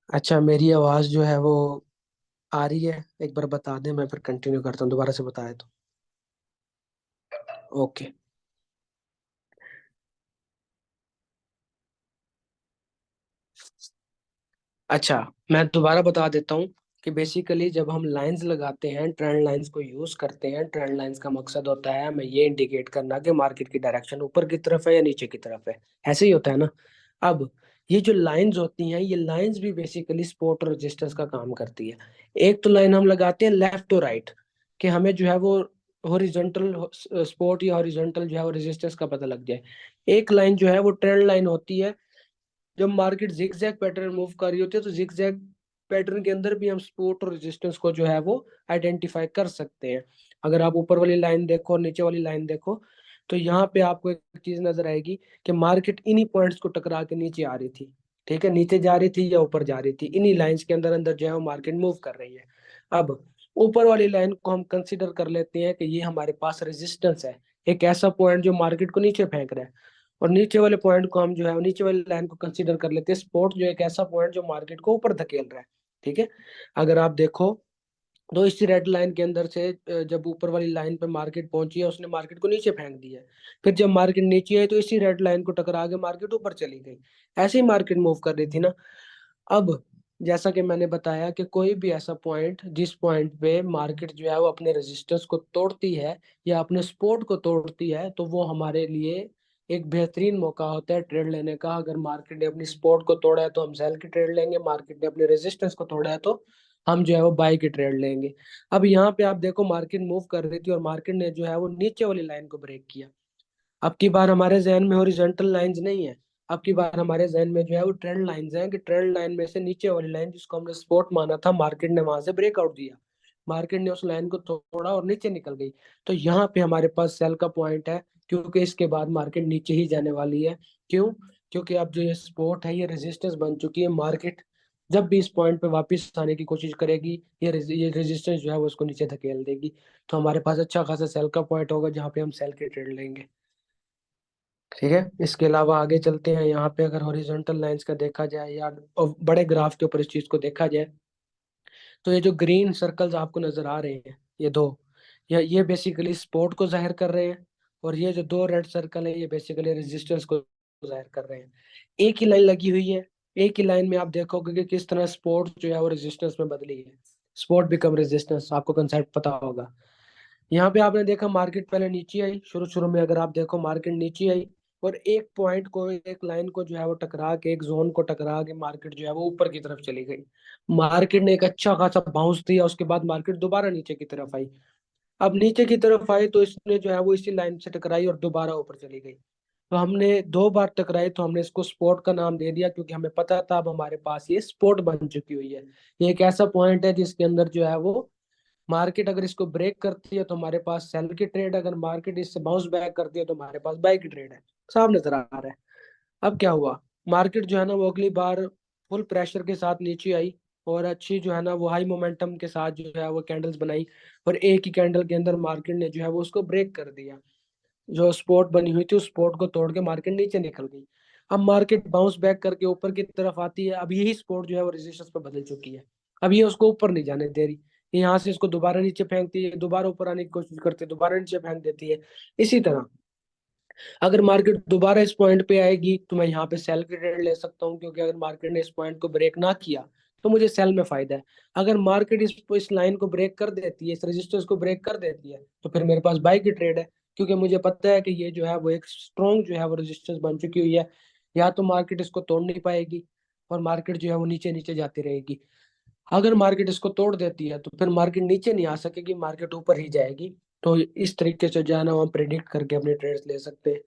अच्छा, मेरी आवाज जो है वो आ रही है? एक बार बता दे, मैं फिर कंटिन्यू करता हूँ, दोबारा से बताए तो। ओके। अच्छा, मैं दोबारा बता देता हूँ कि बेसिकली जब हम लाइंस लगाते हैं, ट्रेंड लाइंस को यूज करते हैं, ट्रेंड लाइंस का मकसद होता है हमें ये इंडिकेट करना कि मार्केट की डायरेक्शन ऊपर की तरफ है या नीचे की तरफ है। ऐसे ही होता है ना। अब ये जो लाइंस होती हैं, ये लाइंस भी बेसिकली सपोर्ट और रेजिस्टेंस का काम करती है। एक तो लाइन हम लगाते हैं लेफ्ट टू राइट, कि हमें जो है वो हॉरिजॉन्टल सपोर्ट या हॉरिजॉन्टल जो है वो रेजिस्टेंस का पता लग जाए। एक लाइन जो है वो ट्रेंड लाइन होती है। जब मार्केट जिगजैग पैटर्न मूव कर रही होती है तो जिगजैग पैटर्न के अंदर भी हम सपोर्ट और रेजिस्टेंस को जो है वो आइडेंटिफाई कर सकते हैं। अगर आप ऊपर वाली लाइन देखो और नीचे वाली लाइन देखो, तो यहाँ पे आपको एक चीज नजर आएगी कि मार्केट इन्हीं पॉइंट्स को टकरा के नीचे आ रही थी। ठीक है, नीचे जा रही थी या ऊपर जा रही थी, इन्हीं लाइंस के अंदर अंदर जो है वो मार्केट मूव कर रही है। अब ऊपर वाली लाइन को हम कंसिडर कर लेते हैं कि ये हमारे पास रेजिस्टेंस है, एक ऐसा पॉइंट जो मार्केट को नीचे फेंक रहा है। और नीचे वाले पॉइंट को हम जो है नीचे वाली लाइन को कंसीडर कर लेते हैं सपोर्ट, जो एक ऐसा पॉइंट जो मार्केट को ऊपर धकेल रहा है। ठीक है। अगर आप देखो तो इसी रेड लाइन के अंदर से जब ऊपर वाली लाइन पे मार्केट पहुंची है, उसने मार्केट को नीचे फेंक दिया है। फिर जब मार्केट नीचे आई तो इसी रेड लाइन को टकरा के मार्केट ऊपर चली गई। ऐसे ही मार्केट मूव कर रही थी ना। अब जैसा कि मैंने बताया कि कोई भी ऐसा पॉइंट जिस पॉइंट पे मार्केट जो है वो अपने रेजिस्टेंस को तोड़ती है या अपने सपोर्ट को तोड़ती है, तो वो हमारे लिए एक बेहतरीन मौका होता है ट्रेड लेने का। अगर मार्केट ने अपनी सपोर्ट को तोड़ा है तो हम सेल की ट्रेड लेंगे, मार्केट ने अपने रेजिस्टेंस को तोड़ा है तो हम जो है वो बाई की ट्रेड लेंगे। अब यहाँ पे आप देखो मार्केट मूव कर रही थी और मार्केट ने जो है वो नीचे वाली लाइन को ब्रेक किया। अब की बार हमारे जहन में हॉरिजॉन्टल लाइंस नहीं है, अब की बार हमारे जहन में जो है वो ट्रेंड लाइंस हैं, कि ट्रेंड लाइन में से नीचे वाली लाइन जिसको हमने सपोर्ट माना था, मार्केट ने वहां से ब्रेकआउट दिया। मार्केट ने उस लाइन को तोड़ा और नीचे निकल गई। तो यहाँ पे हमारे पास सेल का पॉइंट है, क्योंकि इसके बाद मार्केट नीचे ही जाने वाली है। क्यों? क्योंकि अब जो ये सपोर्ट है ये रेजिस्टेंस बन चुकी है। मार्केट जब भी इस पॉइंट पे वापस आने की कोशिश करेगी, ये रेजिस्टेंस जो है वो उसको नीचे धकेल देगी। तो हमारे पास अच्छा खासा सेल का पॉइंट होगा जहाँ पे हम सेल के ट्रेड लेंगे। ठीक है, इसके अलावा आगे चलते हैं। यहाँ पे अगर हॉरिजॉन्टल लाइंस का देखा जाए या बड़े ग्राफ के ऊपर इस चीज को देखा जाए, तो ये जो ग्रीन सर्कल्स आपको नजर आ रहे हैं, ये दो, ये बेसिकली सपोर्ट को जाहिर कर रहे हैं। और ये जो दो रेड सर्कल है ये बेसिकली रेजिस्टेंस को जाहिर कर रहे हैं। एक ही लाइन लगी हुई है, एक ही लाइन में आप देखोगे कि किस तरह सपोर्ट जो है वो रेजिस्टेंस में बदली है। सपोर्ट बिकम रेजिस्टेंस, आपको कंसेप्ट पता होगा। यहाँ पे आपने देखा मार्केट पहले नीचे आई, शुरू शुरू में अगर आप देखो मार्केट नीचे आई और एक पॉइंट को, एक लाइन को जो है वो टकरा के, एक जोन को टकरा के मार्केट जो है वो ऊपर की तरफ चली गई। मार्केट ने एक अच्छा खासा बाउंस दिया, उसके बाद मार्केट दोबारा नीचे की तरफ आई। अब नीचे की तरफ आई तो इसने जो है वो इसी लाइन से टकराई और दोबारा ऊपर चली गई। तो हमने दो बार टकराई तो हमने इसको स्पोर्ट का नाम दे दिया, क्योंकि हमें पता था अब हमारे पास ये स्पोर्ट बन चुकी हुई है। ये एक ऐसा पॉइंट है जिसके अंदर जो है वो मार्केट अगर इसको ब्रेक करती है तो हमारे पास सेल की ट्रेड, अगर मार्केट इससे बाउंस बैक करती है तो हमारे पास बाई की ट्रेड है। साफ नजर आ रहा है। अब क्या हुआ, मार्केट जो है ना वो अगली बार फुल प्रेशर के साथ नीचे आई और अच्छी जो है ना वो हाई मोमेंटम के साथ जो है वो कैंडल्स बनाई। और एक ही कैंडल के अंदर मार्केट ने जो है वो उसको ब्रेक कर दिया। जो स्पॉट बनी हुई थी उस स्पॉट को तोड़ के मार्केट नीचे निकल गई। अब मार्केट बाउंस बैक करके ऊपर की तरफ आती है। अब यही स्पॉट जो है वो रेजिस्टेंस पे बदल चुकी है। अब ये उसको ऊपर नहीं जाने दे रही। ये यहाँ से इसको दोबारा नीचे फेंकती है, दोबारा ऊपर आने की कोशिश करती है, दोबारा नीचे फेंक देती है। इसी तरह अगर मार्केट दोबारा इस पॉइंट पे आएगी तो मैं यहाँ पे सेल की ट्रेड ले सकता हूँ, क्योंकि अगर मार्केट ने इस पॉइंट को ब्रेक ना किया तो मुझे सेल में फायदा है। अगर मार्केट इस लाइन को ब्रेक कर देती है, इस रेजिस्टेंस को ब्रेक कर देती है, तो फिर मेरे पास बाई की ट्रेड है, क्योंकि मुझे पता है कि ये जो है वो एक स्ट्रॉन्ग जो है वो रेजिस्टेंस बन चुकी हुई है। या तो मार्केट इसको तोड़ नहीं पाएगी और मार्केट जो है वो नीचे नीचे जाती रहेगी। अगर मार्केट इसको तोड़ देती है तो फिर मार्केट नीचे नहीं आ सकेगी, मार्केट ऊपर ही जाएगी। तो इस तरीके से जो है ना हम प्रिडिक्ट करके अपने ट्रेड्स ले सकते हैं।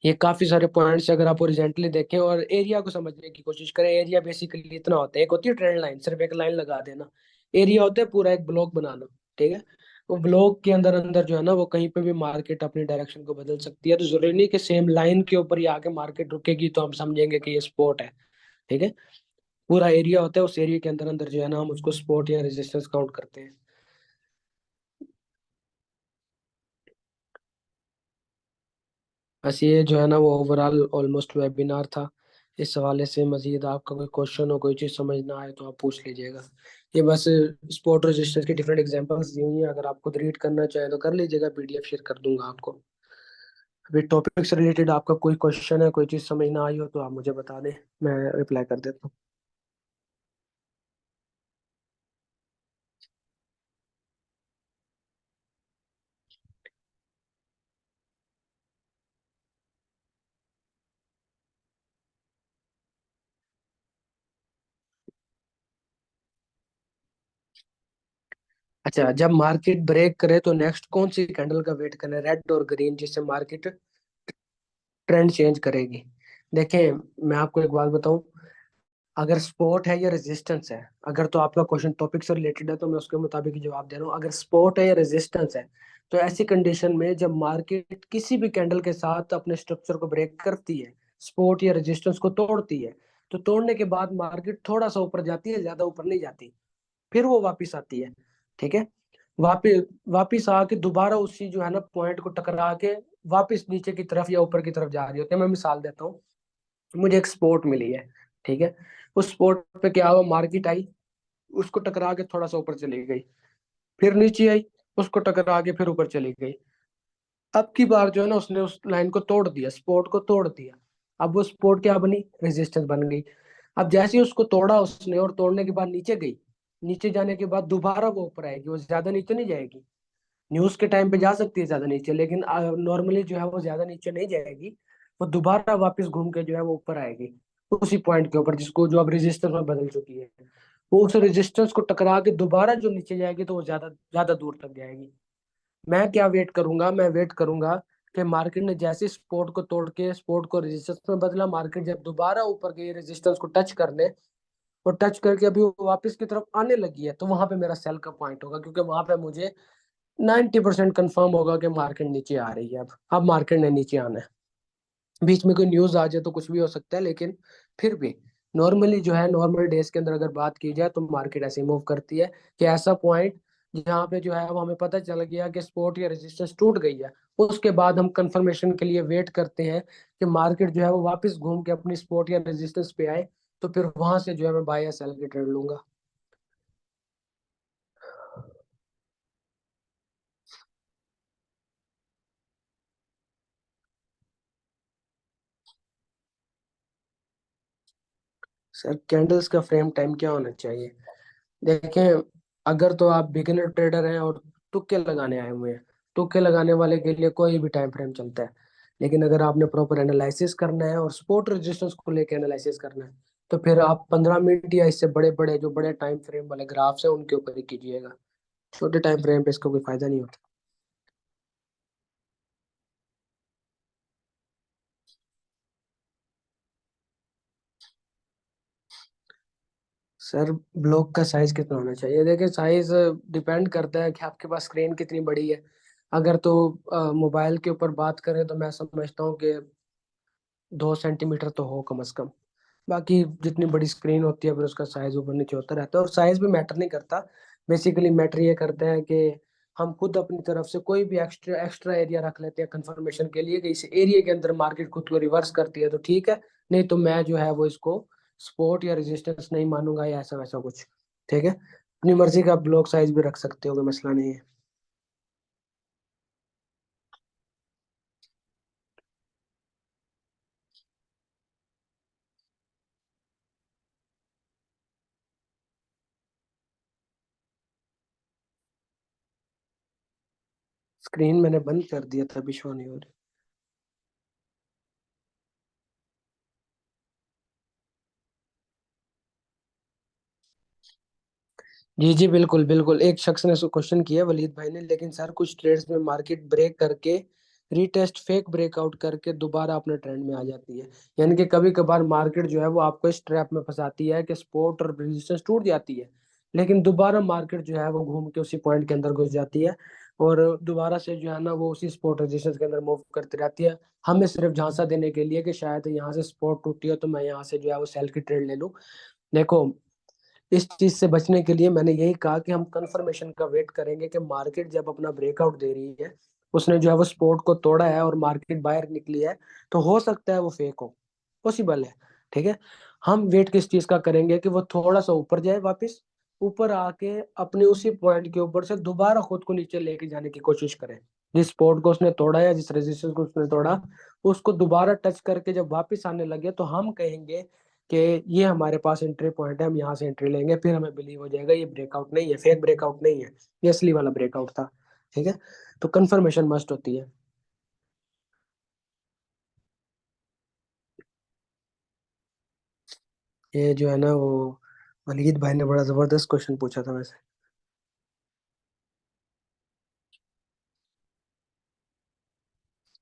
ये काफी सारे पॉइंट्स अगर आप ओरिजेंटली देखें और एरिया को समझने की कोशिश करें, एरिया बेसिकली इतना होता है। एक होती है ट्रेंड लाइन, सिर्फ एक लाइन लगा देना। एरिया होता है पूरा एक ब्लॉक बनाना। ठीक है, वो ब्लॉक के अंदर अंदर जो है ना वो कहीं पे भी मार्केट अपनी डायरेक्शन को बदल सकती है। तो जरूरी नहीं कि सेम लाइन के ऊपर ही आके मार्केट रुकेगी तो हम समझेंगे कि ये स्पोर्ट है। ठीक है, पूरा एरिया होता है, उस एरिया के अंदर अंदर जो है ना हम उसको स्पोर्ट या रेजिस्टेंस काउंट करते हैं। बस ये जो है ना वो ओवरऑल ऑलमोस्ट वेबिनार था। इस हवाले से मजीद आपका कोई क्वेश्चन हो, कोई चीज़ समझ ना आए तो आप पूछ लीजिएगा। ये बस स्पोर्ट रजिस्टर्स के डिफरेंट एग्जांपल्स दी हुई हैं, अगर आप खुद रीड करना चाहें तो कर लीजिएगा, पीडीएफ शेयर कर दूंगा आपको। अभी टॉपिक से रिलेटेड आपका कोई क्वेश्चन है, कोई चीज़ समझ ना आई हो तो आप मुझे बता दें, मैं रिप्लाई कर देता हूँ। अच्छा, जब मार्केट ब्रेक करे तो नेक्स्ट कौन सी कैंडल का वेट करना है, रेड और ग्रीन, जिससे मार्केट ट्रेंड चेंज करेगी? देखें, मैं आपको एक बात बताऊं, अगर सपोर्ट है या रेजिस्टेंस है, अगर तो आपका क्वेश्चन टॉपिक से रिलेटेड है तो मैं उसके मुताबिक ही जवाब दे रहा हूँ। अगर सपोर्ट है या रेजिस्टेंस है, तो ऐसी कंडीशन में जब मार्केट किसी भी कैंडल के साथ अपने स्ट्रक्चर को ब्रेक करती है, सपोर्ट या रेजिस्टेंस को तोड़ती है, तो तोड़ने के बाद मार्केट थोड़ा सा ऊपर जाती है, ज्यादा ऊपर नहीं जाती, फिर वो वापिस आती है। ठीक है, वापिस वापिस आके दोबारा उसी जो है ना पॉइंट को टकरा के वापिस नीचे की तरफ या ऊपर की तरफ जा रही होती है। मैं मिसाल देता हूँ, मुझे एक स्पोर्ट मिली है, ठीक है, उस स्पोर्ट पे क्या हुआ, मार्केट आई, उसको टकरा के थोड़ा सा ऊपर चली गई, फिर नीचे आई, उसको टकरा के फिर ऊपर चली गई। अब की बार जो है ना उसने उस लाइन को तोड़ दिया, स्पोर्ट को तोड़ दिया। अब वो स्पोर्ट क्या बनी, रेजिस्टेंस बन गई। अब जैसे ही उसको तोड़ा उसने और तोड़ने के बाद नीचे गई, नीचे जाने के बाद दोबारा वो ऊपर आएगी, वो ज्यादा नीचे नहीं जाएगी। न्यूज के टाइम पे जा सकती है ज्यादा नीचे, लेकिन नॉर्मली जो है वो ज्यादा नीचे नहीं जाएगी। वो दोबारा वापस घूम के जो है वो ऊपर आएगी, उसी पॉइंट के ऊपर जिसको जो अब रेजिस्टेंस में बदल चुकी है। वो उस रेजिस्टेंस को टकरा के दोबारा जो नीचे जाएगी तो वो ज्यादा ज्यादा दूर तक जाएगी। मैं क्या वेट करूंगा, मैं वेट करूंगा कि मार्केट ने जैसे सपोर्ट को तोड़ के सपोर्ट को रेजिस्टेंस में बदला, मार्केट जब दोबारा ऊपर गई रेजिस्टेंस को टच करने, और टच करके अभी वो वापस की तरफ आने लगी है, तो वहां पे मेरा सेल का पॉइंट होगा, क्योंकि वहां पे मुझे 90% कंफर्म होगा कि मार्केट नीचे आ रही है। अब मार्केट ने नीचे आना है। बीच में कोई न्यूज आ जाए तो कुछ भी हो सकता है, लेकिन फिर भी नॉर्मली जो है, नॉर्मल डेज के अंदर अगर बात की जाए तो मार्केट ऐसे मूव करती है कि ऐसा पॉइंट जहाँ पे जो है वो हमें पता चल गया कि सपोर्ट या रेजिस्टेंस टूट गई है, उसके बाद हम कंफर्मेशन के लिए वेट करते हैं कि मार्केट जो है वो वापस घूम के अपनी सपोर्ट या रेजिस्टेंस पे आए, तो फिर वहां से जो है मैं बाय या सेल के ट्रेड लूंगा। सर, कैंडल्स का फ्रेम टाइम क्या होना चाहिए? देखें, अगर तो आप बिगिनर ट्रेडर हैं और तुक्के लगाने आए हुए हैं, तुक्के लगाने वाले के लिए कोई भी टाइम फ्रेम चलता है। लेकिन अगर आपने प्रॉपर एनालिसिस करना है और सपोर्ट रेजिस्टेंस को लेकर एनालिसिस करना है, तो फिर आप 15 मिनट या इससे बड़े बड़े जो बड़े टाइम फ्रेम वाले ग्राफ्स हैं उनके ऊपर ही कीजिएगा। छोटे टाइम फ्रेम पे इसका कोई फायदा नहीं होता। सर, ब्लॉक का साइज कितना होना चाहिए? देखिए, साइज डिपेंड करता है कि आपके पास स्क्रीन कितनी बड़ी है। अगर तो मोबाइल के ऊपर बात करें तो मैं समझता हूँ कि 2 सेंटीमीटर तो हो कम से कम। बाकी जितनी बड़ी स्क्रीन होती है फिर उसका साइज ऊपर नीचे होता रहता है, और साइज भी मैटर नहीं करता। बेसिकली मैटर ये करता है कि हम खुद अपनी तरफ से कोई भी एक्स्ट्रा एक्स्ट्रा एरिया रख लेते हैं कंफर्मेशन के लिए, कि इस एरिया के अंदर मार्केट खुद को रिवर्स करती है तो ठीक है, नहीं तो मैं जो है वो इसको सपोर्ट या रेजिस्टेंस नहीं मानूंगा या ऐसा वैसा कुछ। ठीक है, अपनी मर्जी का ब्लॉक साइज भी रख सकते हो, कोई मसला नहीं है। स्क्रीन मैंने बंद कर दिया था, अभी शो नहीं हो रही। जी जी, बिल्कुल बिल्कुल, एक शख्स ने क्वेश्चन किया, वलीद भाई ने, लेकिन सर कुछ ट्रेड्स में मार्केट ब्रेक करके रीटेस्ट फेक ब्रेकआउट करके दोबारा अपने ट्रेंड में आ जाती है। यानी कि कभी कभार मार्केट जो है वो आपको इस ट्रैप में फंसाती है कि सपोर्ट और रेजिस्टेंस टूट जाती है, लेकिन दोबारा मार्केट जो है वो घूम के उसी पॉइंट के अंदर घुस जाती है, और दोबारा से जो है ना वो उसी सपोर्ट रेजिस्टेंस के अंदर मूव करती रहती है, हमें सिर्फ झांसा देने के लिए कि शायद यहाँ से सपोर्ट टूटी है तो मैं यहाँ से जो है वो सेल की ट्रेड ले लूँ। देखो, इस चीज से बचने के लिए मैंने यही कहा कि हम कंफर्मेशन का वेट करेंगे कि मार्केट जब अपना ब्रेकआउट दे रही है, उसने जो है वो सपोर्ट को तोड़ा है और मार्केट बाहर निकली है, तो हो सकता है वो फेक हो, पॉसिबल है। ठीक है। हम वेट किस चीज का करेंगे कि वो थोड़ा सा ऊपर जाए, वापस ऊपर आके अपने उसी पॉइंट के ऊपर से दोबारा खुद को नीचे लेके जाने की कोशिश करे। जिस स्पॉट को उसने तोड़ा या जिस रेजिस्टेंस को उसने तोड़ा, उसको दोबारा टच करके जब वापस आने लगे तो हम कहेंगे कि ये हमारे पास एंट्री पॉइंट है, हम यहाँ से एंट्री लेंगे। फिर हमें बिलीव हो जाएगा ये ब्रेकआउट नहीं है, फेक ब्रेकआउट नहीं है, ये असली वाला ब्रेकआउट था। ठीक है। तो कंफर्मेशन मस्ट होती है। ये जो है ना वो वलीद भाई ने बड़ा जबरदस्त क्वेश्चन पूछा था वैसे।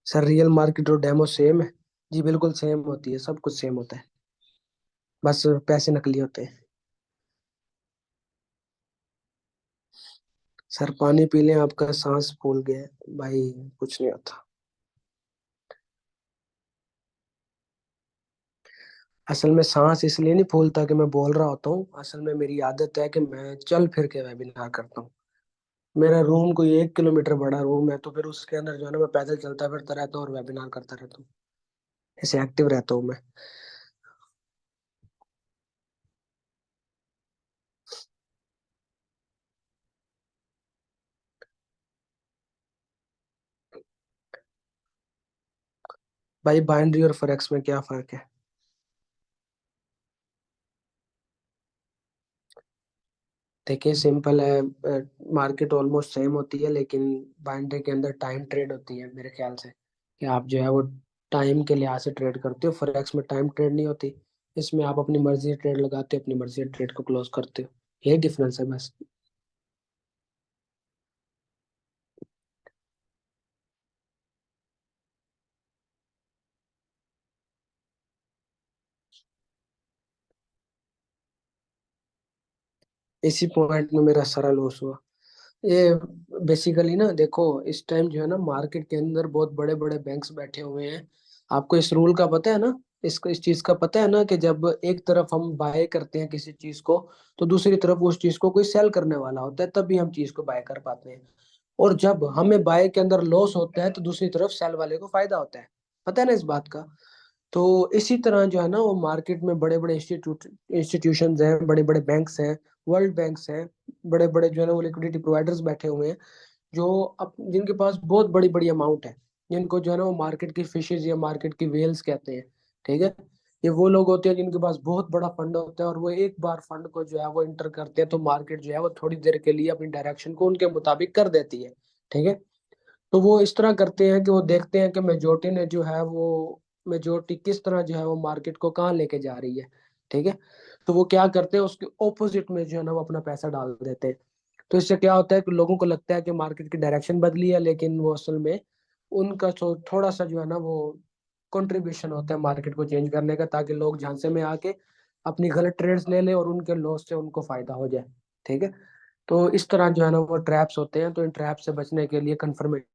सर रियल मार्केट और डेमो सेम है? जी बिल्कुल सेम होती है, सब कुछ सेम होता है, बस पैसे नकली होते हैं। सर पानी पी लें आपका सांस फूल गया है। भाई कुछ नहीं होता। असल में सांस इसलिए नहीं फूलता कि मैं बोल रहा होता हूँ, असल में मेरी आदत है कि मैं चल फिर के वेबिनार करता हूँ। मेरा रूम कोई 1 किलोमीटर बड़ा रूम है, तो फिर उसके अंदर जो है ना मैं पैदल चलता फिरता रहता हूँ और वेबिनार करता रहता हूँ। ऐसे एक्टिव रहता हूँ मैं। भाई बाइनरी और फॉरेक्स में क्या फर्क है? देखिए सिंपल है, मार्केट ऑलमोस्ट सेम होती है, लेकिन बाइनरी के अंदर टाइम ट्रेड होती है मेरे ख्याल से, कि आप जो है वो टाइम के लिहाज से ट्रेड करते हो। फॉरेक्स में टाइम ट्रेड नहीं होती, इसमें आप अपनी मर्जी से ट्रेड लगाते हो, अपनी मर्जी से ट्रेड को क्लोज करते हो। यही डिफरेंस है बस। इसी पॉइंट में मेरा सारा लॉस हुआ। ये बेसिकली ना देखो, इस टाइम जो है ना मार्केट के अंदर बहुत बड़े बड़े बैंक्स बैठे हुए हैं। आपको इस रूल का पता है ना, इसको इस चीज का पता है ना कि जब एक तरफ हम बाय करते हैं किसी चीज को, तो दूसरी तरफ उस चीज को कोई सेल करने वाला होता है, तभी हम चीज को बाय कर पाते हैं। और जब हमें बाय के अंदर लॉस होता है तो दूसरी तरफ सेल वाले को फायदा होता है। पता है ना इस बात का? तो इसी तरह जो है ना वो मार्केट में बड़े बड़े इंस्टीट्यूशन हैं, बड़े बड़े बैंक्स हैं, वर्ल्ड बैंक्स हैं, बड़े बड़े जो है ना वो लिक्विडिटी प्रोवाइडर्स बैठे हुए हैं, जो अप जिनके पास बहुत बड़ी बड़ी अमाउंट है, जिनको जो है ना वो मार्केट की फिशेज या मार्केट की वेल्स कहते हैं। ठीक है। ये वो लोग होते हैं जिनके पास बहुत बड़ा फंड होता है, और वो एक बार फंड को जो है वो इंटर करते हैं तो मार्केट जो है वो थोड़ी देर के लिए अपनी डायरेक्शन को उनके मुताबिक कर देती है। ठीक है। तो वो इस तरह करते हैं कि वो देखते हैं कि मेजोरिटी ने जो है वो मेजोरिटी किस तरह जो है वो मार्केट को कहाँ लेके जा रही है। ठीक है। तो वो क्या करते हैं, उसके ऑपोजिट में जो है ना वो अपना पैसा डाल देते हैं। तो इससे क्या होता है कि लोगों को लगता है कि मार्केट की डायरेक्शन बदली है, लेकिन वो असल में उनका थोड़ा सा जो है ना वो कंट्रीब्यूशन होता है मार्केट को चेंज करने का, ताकि लोग झांसे में आके अपनी गलत ट्रेड्स ले लें और उनके लॉस से उनको फायदा हो जाए। ठीक है। तो इस तरह जो है ना वो ट्रैप्स होते हैं, तो इन ट्रैप से बचने के लिए कंफर्मेशन।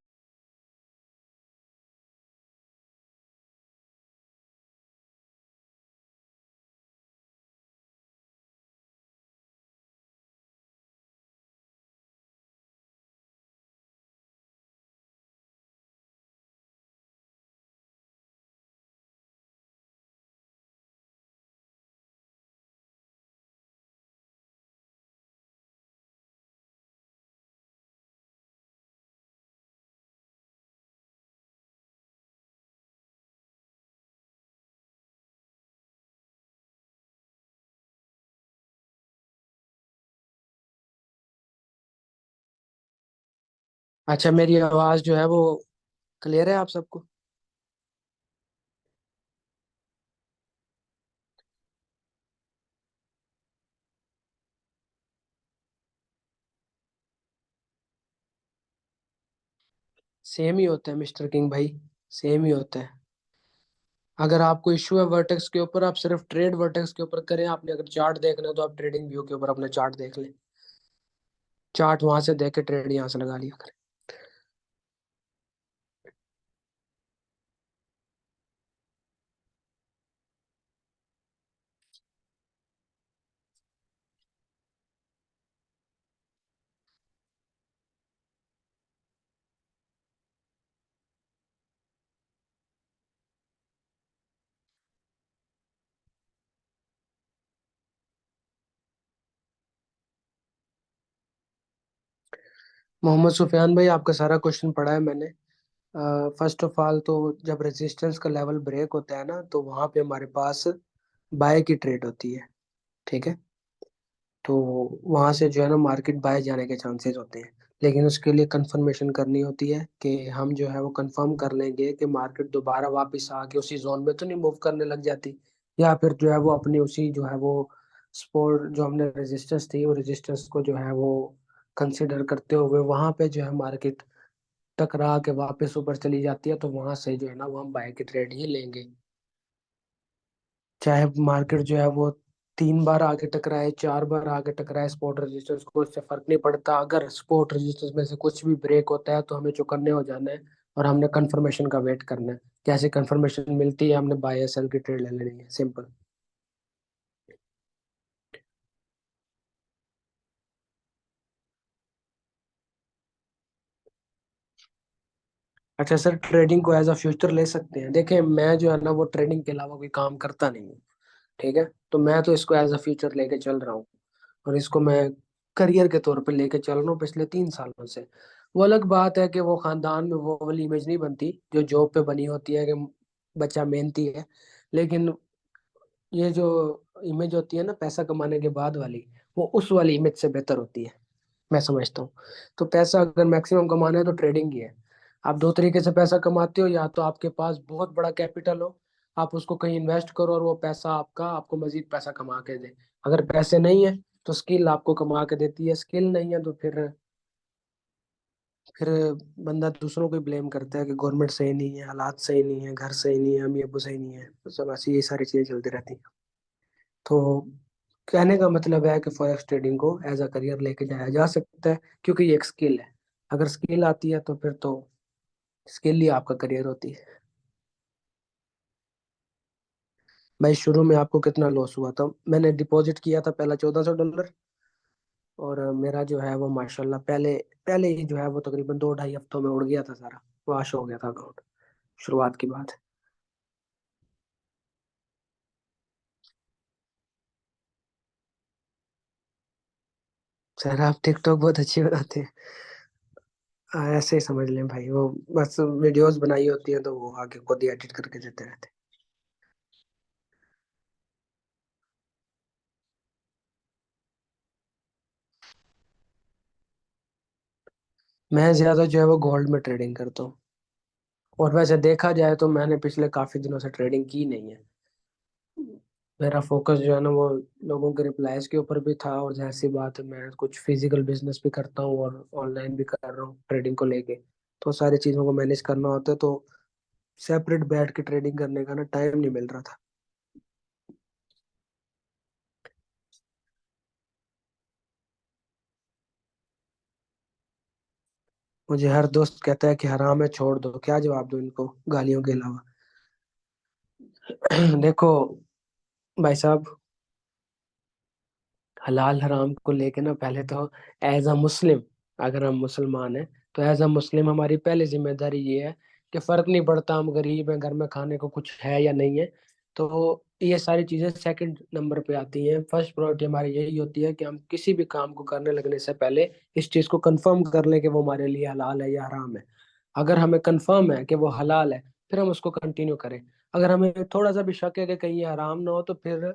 अच्छा मेरी आवाज जो है वो क्लियर है आप सबको? सेम ही होता है मिस्टर किंग भाई, सेम ही होता है। अगर आपको इशू है वर्टेक्स के ऊपर, आप सिर्फ ट्रेड वर्टेक्स के ऊपर करें। आपने अगर चार्ट देखना है तो आप ट्रेडिंग व्यू के ऊपर अपना चार्ट देख लें। चार्ट वहां से देख के ट्रेड यहाँ से लगा लिया करें। मोहम्मद सुफियान भाई, आपका सारा क्वेश्चन पढ़ा है मैंने। फर्स्ट ऑफ ऑल तो जब रेजिस्टेंस का लेवल ब्रेक होता है ना, तो वहां पे हमारे पास बाय की ट्रेड होती है। ठीक है। तो वहां से जो है ना मार्केट बाय जाने के चांसेस होते हैं। लेकिन उसके लिए कंफर्मेशन करनी होती है कि हम जो है वो कंफर्म कर लेंगे कि मार्केट दोबारा वापस आके उसी जोन में तो नहीं मूव करने लग जाती, या फिर जो है वो अपनी उसी जो है वो सपोर्ट जो हमने रेजिस्टेंस थी वो रेजिस्टेंस को जो है वो कंसिडर करते हुए वहां पे जो है मार्केट टकरा के वापस ऊपर चली जाती है, तो वहां से जो है ना वो हम बाय की ट्रेड ही लेंगे। चाहे मार्केट जो है वो 3 बार आगे टकराए, 4 बार आगे टकराए स्पॉट रेजिस्टेंस को, इससे फर्क नहीं पड़ता। अगर स्पॉट रेजिस्टेंस में से कुछ भी ब्रेक होता है तो हमें चौकन्ने हो जाना है और हमने कंफर्मेशन का वेट करना है। कैसे कंफर्मेशन मिलती है, हमने बाय या सेल की ट्रेड ले लेनी है, सिंपल। अच्छा सर, ट्रेडिंग को एज अ फ्यूचर ले सकते हैं? देखिए, मैं जो है ना वो ट्रेडिंग के अलावा कोई काम करता नहीं हूँ। ठीक है। तो मैं तो इसको एज अ फ्यूचर लेके चल रहा हूँ, और इसको मैं करियर के तौर पे लेके चल रहा हूँ पिछले 3 सालों से। वो अलग बात है कि वो खानदान में वो वाली इमेज नहीं बनती जो जॉब पे बनी होती है कि बच्चा मेहनती है। लेकिन ये जो इमेज होती है ना पैसा कमाने के बाद वाली, वो उस वाली इमेज से बेहतर होती है, मैं समझता हूँ। तो पैसा अगर मैक्सिमम कमाना है तो ट्रेडिंग ही है। आप दो तरीके से पैसा कमाते हो, या तो आपके पास बहुत बड़ा कैपिटल हो, आप उसको कहीं इन्वेस्ट करो और वो पैसा आपका आपको मजीद पैसा कमा के दे। अगर पैसे नहीं है तो स्किल आपको कमा के देती है, स्किल नहीं है तो फिर बंदा दूसरों को ब्लेम करता है कि गवर्नमेंट सही नहीं है, हालात सही नहीं है, घर सही नहीं है, अम्मी अब्बू सही नहीं है, तो सब ऐसी ये सारी चीजें चलती रहती हैं। तो कहने का मतलब है कि फॉरेक्स ट्रेडिंग को एज अ करियर लेके जाया जा सकता है, क्योंकि ये एक स्किल है। अगर स्किल आती है तो फिर तो स्किल ही आपका करियर होती है। भाई, शुरू में आपको कितना लॉस हुआ था? मैंने डिपॉजिट किया था पहला $1400, और मेरा जो है वो माशाल्लाह पहले पहले ही जो है वो तकरीबन 2 ढाई हफ्तों में उड़ गया था सारा, वाश हो गया था अकाउंट शुरुआत की बात। सर, आप टिकटॉक बहुत अच्छी बनाते हैं। ऐसे ही समझ लें भाई, वो बस वीडियोस बनाई होती हैं तो वो आगे खुद ही एडिट करके देते रहते हैं। मैं ज्यादा जो है वो गोल्ड में ट्रेडिंग करता हूँ। और वैसे देखा जाए तो मैंने पिछले काफी दिनों से ट्रेडिंग की नहीं है। मेरा फोकस जो है ना वो लोगों के रिप्लाईज के ऊपर भी था, और जैसी सी बात है, मैं कुछ फिजिकल बिजनेस भी करता हूँ और ऑनलाइन भी कर रहा हूँ ट्रेडिंग को लेके। तो सारी चीज़ों को मैनेज करना होता है, तो सेपरेट बैठ के ट्रेडिंग करने का ना टाइम नहीं मिल रहा था। मुझे हर दोस्त कहता है कि हराम है, छोड़ दो। क्या जवाब दूं इनको गालियों के अलावा? देखो भाई साहब, हलाल हराम को लेके ना पहले तो एज अ मुस्लिम, अगर हम मुसलमान हैं तो एज अ मुस्लिम हमारी पहली जिम्मेदारी ये है कि फर्क नहीं पड़ता हम गरीब हैं, घर में खाने को कुछ है या नहीं है। तो ये सारी चीजें सेकंड नंबर पे आती हैं। फर्स्ट प्रायोरिटी हमारी यही होती है कि हम किसी भी काम को करने लगने से पहले इस चीज को कंफर्म कर लें कि वो हमारे लिए हलाल है या हराम है। अगर हमें कंफर्म है कि वो हलाल है, फिर हम उसको कंटिन्यू करें। अगर हमें थोड़ा सा भी शक है कि कहीं ये हराम ना हो, तो फिर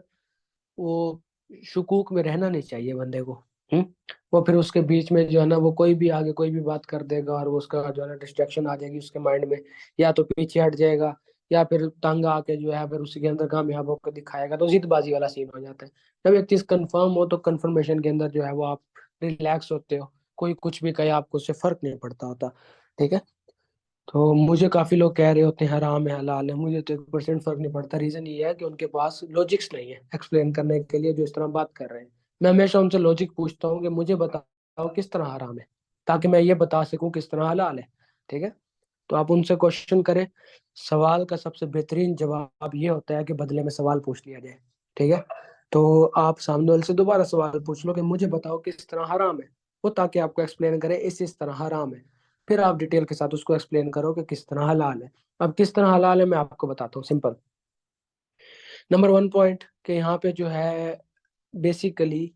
वो शुकूक में रहना नहीं चाहिए बंदे को। हम्म। वो फिर उसके बीच में जो है ना वो कोई भी आगे कोई भी बात कर देगा, और वो उसका जो है ना डिस्ट्रैक्शन आ जाएगी उसके माइंड में, या तो पीछे हट जाएगा, या फिर तंग आके जो है फिर उसी के अंदर कामयाब होकर दिखाएगा, तो जिदबाजी वाला सीन हो जाता है। जब एक चीज कंफर्म हो तो कंफर्मेशन के अंदर जो है वो आप रिलैक्स होते हो, कोई कुछ भी कहे आपको उससे फर्क नहीं पड़ता होता। ठीक है। तो मुझे काफी लोग कह रहे होते हैं हराम है हलाल है, मुझे तो 1% फर्क नहीं पड़ता। रीजन ये है कि उनके पास लॉजिक्स नहीं है एक्सप्लेन करने के लिए जो इस तरह बात कर रहे हैं। मैं हमेशा उनसे लॉजिक पूछता हूँ कि मुझे बताओ किस तरह हराम है, ताकि मैं ये बता सकूं किस तरह हलाल है। ठीक है। तो आप उनसे क्वेश्चन करें। सवाल का सबसे बेहतरीन जवाब ये होता है कि बदले में सवाल पूछ लिया जाए। ठीक है। तो आप सामने वाले से दोबारा सवाल पूछ लो कि मुझे बताओ किस तरह हराम है, वो ताकि आपको एक्सप्लेन करे इस तरह हराम है। फिर आप डिटेल के साथ उसको एक्सप्लेन करो कि किस तरह हलाल है। अब किस तरह हलाल है मैं आपको बताता हूँ, सिंपल। नंबर वन पॉइंट कि यहाँ पे जो है बेसिकली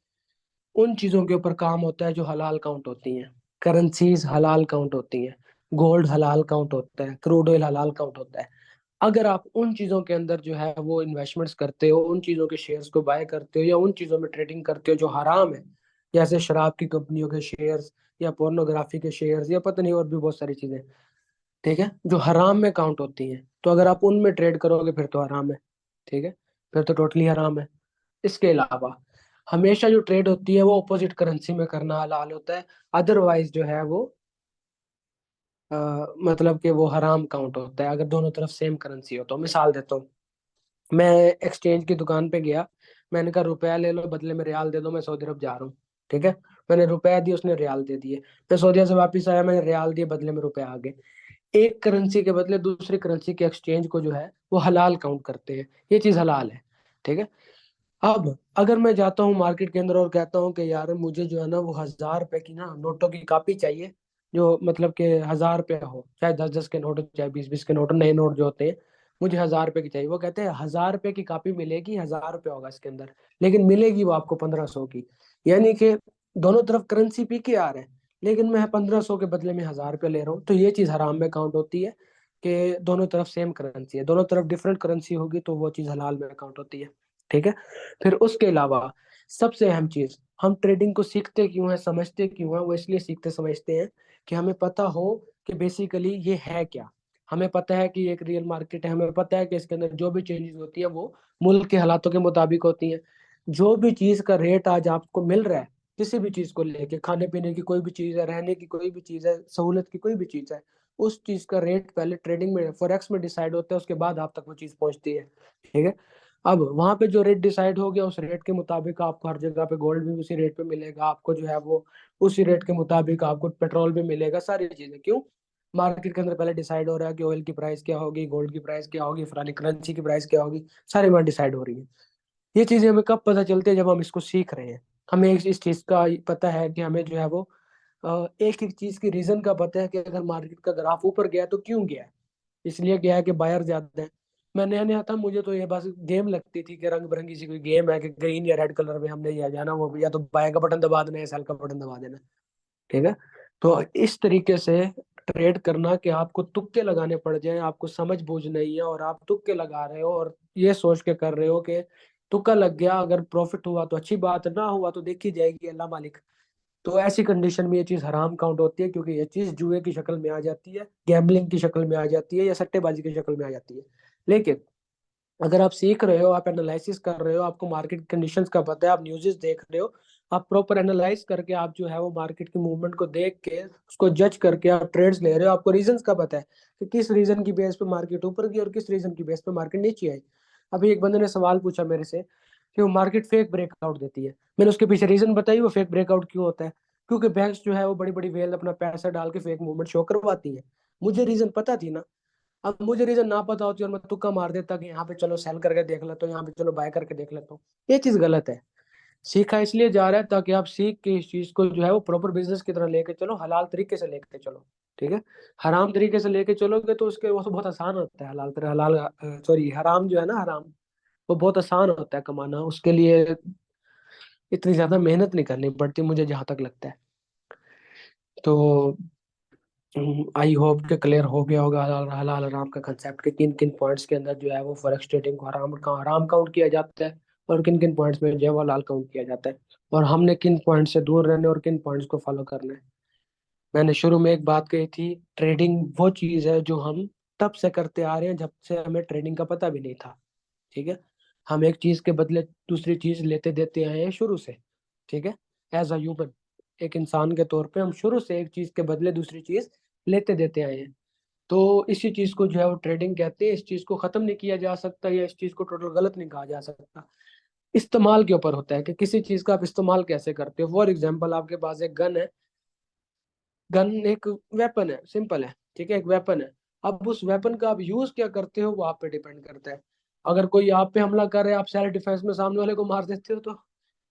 उन चीजों के ऊपर काम होता है जो हलाल काउंट होती हैं। करेंसीज हलाल काउंट होती हैं, गोल्ड हलाल काउंट होता है, क्रूड ऑयल हलाल काउंट होता है। अगर आप उन चीजों के अंदर जो है वो इन्वेस्टमेंट्स करते हो, उन चीजों के शेयर्स को बाय करते हो, या उन चीजों में ट्रेडिंग करते हो जो हराम है, जैसे शराब की कंपनियों के शेयर्स, या पोर्नोग्राफी के शेयर्स, या पता नहीं और भी बहुत सारी चीजें, ठीक है, जो हराम में काउंट होती हैं, तो अगर आप उनमें ट्रेड करोगे फिर तो हराम है, ठीक है, फिर तो टोटली हराम है। इसके अलावा हमेशा जो ट्रेड होती है वो ऑपोजिट करेंसी में करना हलाल होता है, अदरवाइज जो है वो मतलब कि वो हराम काउंट होता है अगर दोनों तरफ सेम करेंसी हो तो। मिसाल देता हूँ, मैं एक्सचेंज की दुकान पे गया, मैंने कहा रुपया ले लो बदले में रियाल दे दो, मैं सऊदी अरब जा रहा हूँ, ठीक है, मैंने रुपया दिया, उसने रियाल दे दिए, मैं सऊदीया से वापस आया, मैंने रियाल दिए, बदले में रुपया आ गए। एक करेंसी के बदले दूसरी करेंसी के एक्सचेंज को जो है वो हलाल काउंट करते हैं, ये चीज हलाल है, ठीक है। अब अगर मैं जाता हूँ मार्केट के अंदर और कहता हूँ कि यार मुझे जो है ना वो 1,000 रुपए की ना नोटों की कॉपी चाहिए, जो मतलब कि 1,000 रुपये हो, चाहे 10-10 के नोट हो, चाहे 20-20 के नोट हो, नए नोट जो होते हैं, मुझे 1,000 रुपए की चाहिए। वो कहते हैं 1,000 रुपए की कॉपी मिलेगी, 1,000 रुपये होगा इसके अंदर, लेकिन मिलेगी वो आपको 1,500 की। यानी कि दोनों तरफ करेंसी पी के आ रहे हैं, लेकिन मैं 1,500 के बदले में 1,000 रुपये ले रहा हूँ, तो ये चीज हराम में काउंट होती है कि दोनों तरफ सेम करेंसी है। दोनों तरफ डिफरेंट करेंसी होगी तो वो चीज हलाल में काउंट होती है, ठीक है। फिर उसके अलावा सबसे अहम चीज, हम ट्रेडिंग को सीखते क्यों है, समझते क्यों है, वो इसलिए सीखते समझते हैं कि हमें पता हो कि बेसिकली ये है क्या। हमें पता है कि ये एक रियल मार्केट है, हमें पता है कि इसके अंदर जो भी चेंजेस होती है वो मुल्क के हालातों के मुताबिक होती है। जो भी चीज का रेट आज आपको मिल रहा है, किसी भी चीज को लेके, खाने पीने की कोई भी चीज है, रहने की कोई भी चीज है, सहूलत की कोई भी चीज है, उस चीज का रेट पहले ट्रेडिंग में फॉरेक्स में डिसाइड होता है, उसके बाद आप तक वो चीज पहुंचती है, ठीक है। अब वहां पे जो रेट डिसाइड हो गया, उस रेट के मुताबिक आपको हर जगह पे गोल्ड भी उसी रेट पे मिलेगा, आपको जो है वो उसी रेट के मुताबिक आपको पेट्रोल भी मिलेगा, सारी चीजें क्यों, मार्केट के अंदर पहले डिसाइड हो रहा है कि ऑयल की प्राइस क्या होगी, गोल्ड की प्राइस क्या होगी, फलानी करेंसी की प्राइस क्या होगी, सारी बात डिसाइड हो रही है। ये चीजें हमें कब पता चलती है, जब हम इसको सीख रहे हैं। हमें इस चीज का पता है कि हमें जो है वो एक एक चीज की रीजन का पता है कि अगर मार्केट का ग्राफ ऊपर गया तो क्यों गया है। इसलिए गया है कि बायर ज्यादा है। मैं नया नया था, मुझे तो ये बस गेम लगती थी कि रंग बिरंगी सी कोई गेम है कि ग्रीन या रेड कलर में हमने ये जाना, वो या तो बाय का बटन दबा देना या सेल का बटन दबा देना, ठीक है। तो इस तरीके से ट्रेड करना कि आपको तुक्के लगाने पड़ जाए, आपको समझ बूझ नहीं है और आप तुक्के लगा रहे हो और ये सोच के कर रहे हो कि तुक्का लग गया, अगर प्रॉफिट हुआ तो अच्छी बात, ना हुआ तो देखी जाएगी, अल्लाह मालिक। तो ऐसी कंडीशन में ये चीज हराम काउंट होती है, क्योंकि ये चीज जुए की शक्ल में आ जाती है, गैम्बलिंग की शक्ल में आ जाती है, या सट्टेबाजी की शक्ल में आ जाती है। लेकिन अगर आप सीख रहे हो, आप एनालिसिस कर रहे हो, आपको मार्केट कंडीशंस का पता है, आप न्यूज़ देख रहे हो, आप प्रॉपर एनालाइज करके आप जो है वो मार्केट की मूवमेंट को देख के उसको जज करके आप ट्रेड्स ले रहे हो, आपको रीजंस का पता है कि किस रीजन की बेस पे मार्केट ऊपर गई और किस रीजन की बेस पे मार्केट नीचे आई। अभी एक बंदे ने सवाल पूछा मेरे से कि वो मार्केट फेक ब्रेकआउट देती है, मैंने उसके पीछे रीजन बताई वो फेक ब्रेकआउट क्यों होता है। क्योंकि बैंक्स जो है वो बड़ी बड़ी वेल अपना पैसा डाल के फेक मूवमेंट शो करवाती है। मुझे रीजन पता थी ना, अब मुझे रीजन ना पता होती और मैं तुक्का मार देता कि यहाँ पे चलो सेल करके देख लेता हूँ, यहाँ पे चलो बाय करके देख लेता हूँ, ये चीज गलत है। सीखा इसलिए जा रहा है ताकि आप सीख के इस चीज को जो है वो प्रॉपर बिजनेस की तरह लेके चलो, हलाल तरीके से लेके चलो, ठीक है। हराम तरीके से लेके चलोगे तो उसके वो तो बहुत आसान होता है, हलाल तरह हलाल सॉरी हराम जो है ना, हराम वो बहुत आसान होता है कमाना, उसके लिए इतनी ज्यादा मेहनत नहीं करनी पड़ती मुझे जहां तक लगता है। तो आई होप के क्लियर हो गया होगा हलाल हलाल हराम का कंसेप्ट के किन किन पॉइंट्स के अंदर जो है वो फॉरेक्स ट्रेडिंग को हराम काउंट किया जाता है, और किन किन पॉइंट्स में जो है वो हलाल काउंट किया जाता है, और हमने किन पॉइंट से दूर रहने और किन पॉइंट्स को फॉलो करना है। मैंने शुरू में एक बात कही थी, ट्रेडिंग वो चीज है जो हम तब से करते आ रहे हैं जब से हमें ट्रेडिंग का पता भी नहीं था, ठीक है। हम एक चीज के बदले दूसरी चीज लेते देते आए हैं शुरू से, ठीक है। एज अ ह्यूमन, एक इंसान के तौर पे हम शुरू से एक चीज के बदले दूसरी चीज लेते देते आए हैं। तो इसी चीज को जो है वो ट्रेडिंग कहते हैं। इस चीज को खत्म नहीं किया जा सकता, या इस चीज को टोटल गलत नहीं कहा जा सकता। इस्तेमाल के ऊपर होता है कि किसी चीज का आप इस्तेमाल कैसे करते हो। फॉर एग्जाम्पल, आपके पास एक गन है, गन एक वेपन है, सिंपल है, ठीक है, एक वेपन है। अब उस वेपन का आप यूज क्या करते हो वो आप पे डिपेंड करता है। अगर कोई आप पे हमला कर रहा है, आप सेल्फ डिफेंस में सामने वाले को मार देते हो तो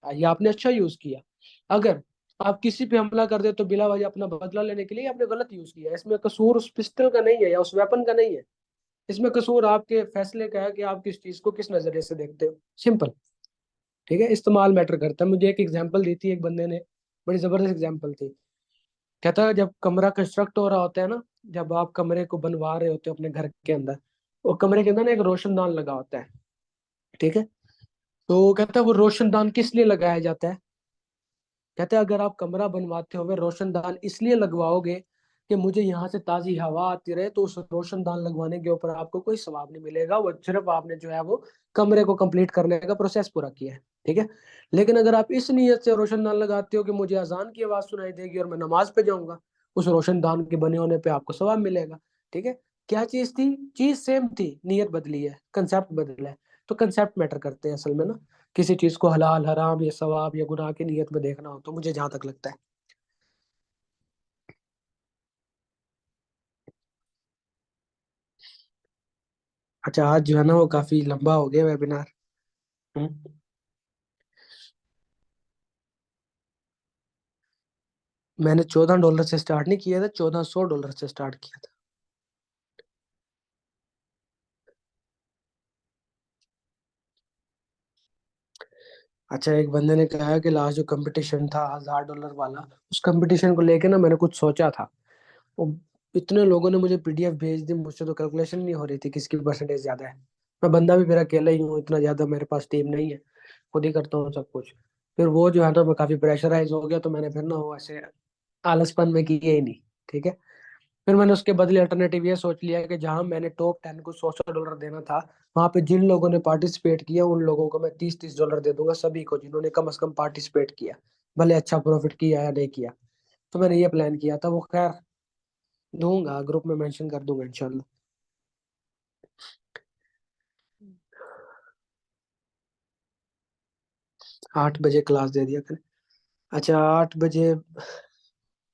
ये आपने अच्छा यूज किया। अगर आप किसी पे हमला कर दे तो बिला वजह अपना बदला लेने के लिए आपने गलत यूज किया। इसमें कसूर उस पिस्टल का नहीं है या उस वेपन का नहीं है, इसमें कसूर आपके फैसले का है कि आप किस चीज को किस नजरिए से देखते हो, सिंपल, ठीक है। इस्तेमाल मैटर करता है। मुझे एक एग्जांपल दी थी एक बंदे ने, बड़ी जबरदस्त एग्जांपल थी। कहता है जब कमरा कंस्ट्रक्ट हो रहा होता है ना, जब आप कमरे को बनवा रहे होते हो अपने घर के अंदर, वो कमरे के अंदर ना एक रोशनदान लगा होता है, ठीक है। तो कहता है वो रोशनदान किस लिए लगाया जाता है। कहते हैं अगर आप कमरा बनवाते हो रोशनदान इसलिए लगवाओगे कि मुझे यहाँ से ताजी हवा आती रहे, तो उस रोशनदान लगवाने के ऊपर आपको कोई सवाब नहीं मिलेगा, वो सिर्फ आपने जो है वो कमरे को कंप्लीट करने का प्रोसेस पूरा किया है, ठीक है। लेकिन अगर आप इस नीयत से रोशनदान लगाते हो कि मुझे अजान की आवाज सुनाई देगी और मैं नमाज पे जाऊंगा, उस रोशनदान के बने होने पे आपको सवाब मिलेगा, ठीक है। क्या चीज थी, चीज सेम थी, नीयत बदली है, कंसेप्ट बदला है। तो कंसेप्ट मैटर करते हैं असल में ना, किसी चीज को हलाल हराम या सवाब या गुनाह की नीयत में देखना हो तो, मुझे जहां तक लगता है। अच्छा, आज जो है ना वो काफी लंबा हो गया वेबिनार। हम्म। मैंने $14 से स्टार्ट नहीं किया था, $1400 से स्टार्ट किया था। अच्छा, एक बंदे ने कहा कि लास्ट जो कंपटीशन था $1000 वाला, उस कंपटीशन को लेके ना मैंने कुछ सोचा था। वो इतने लोगों ने मुझे पीडीएफ भेज दी, मुझसे तो कैलकुलेशन नहीं हो रही थी किसकी परसेंटेज ज्यादा है। मैं बंदा भी फिर अकेला ही हूँ, इतना ज्यादा मेरे पास टीम नहीं है, खुद ही करता हूँ सब कुछ। फिर वो जो है ना मैं काफी प्रेशराइज हो गया, तो मैंने फिर ना वो ऐसे आलसपन में किया ही नहीं, ठीक है। फिर मैंने उसके बदले अल्टरनेटिव ये सोच लिया कि जहां मैंने टॉप 10 को $100 देना था, वहां पे जिन लोगों ने पार्टिसिपेट किया उन लोगों को मैं $30-30 दे दूंगा, सभी को जिन्होंने कम से कम पार्टिसिपेट किया, भले अच्छा प्रॉफिट किया या नहीं किया। तो मैंने ये प्लान किया था, वो खैर दूंगा, ग्रुप में मेंशन कर दूंगा इंशाल्लाह। 8 बजे क्लास दे दिया करें। अच्छा, 8 बजे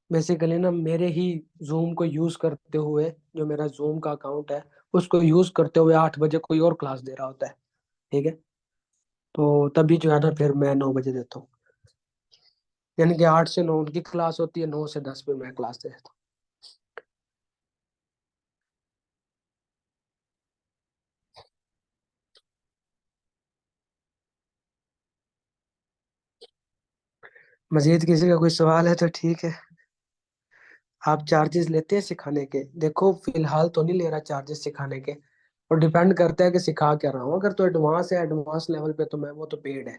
बेसिकली ना मेरे ही जूम को यूज करते हुए, जो मेरा जूम का अकाउंट है उसको यूज करते हुए 8 बजे कोई और क्लास दे रहा होता है, ठीक है। तो तभी जो है ना फिर मैं 9 बजे देता हूँ, यानी कि 8 से 9 उनकी क्लास होती है, 9 से 10 फिर मैं क्लास दे देता हूँ। मजीद किसी का कोई सवाल है तो ठीक है। आप चार्जेस लेते हैं सिखाने के? देखो फिलहाल तो नहीं ले रहा चार्जेस सिखाने के, और डिपेंड करता है कि सिखा क्या रहा हूँ। अगर तो एडवांस है, एडवांस लेवल पे, तो मैं वो तो पेड है,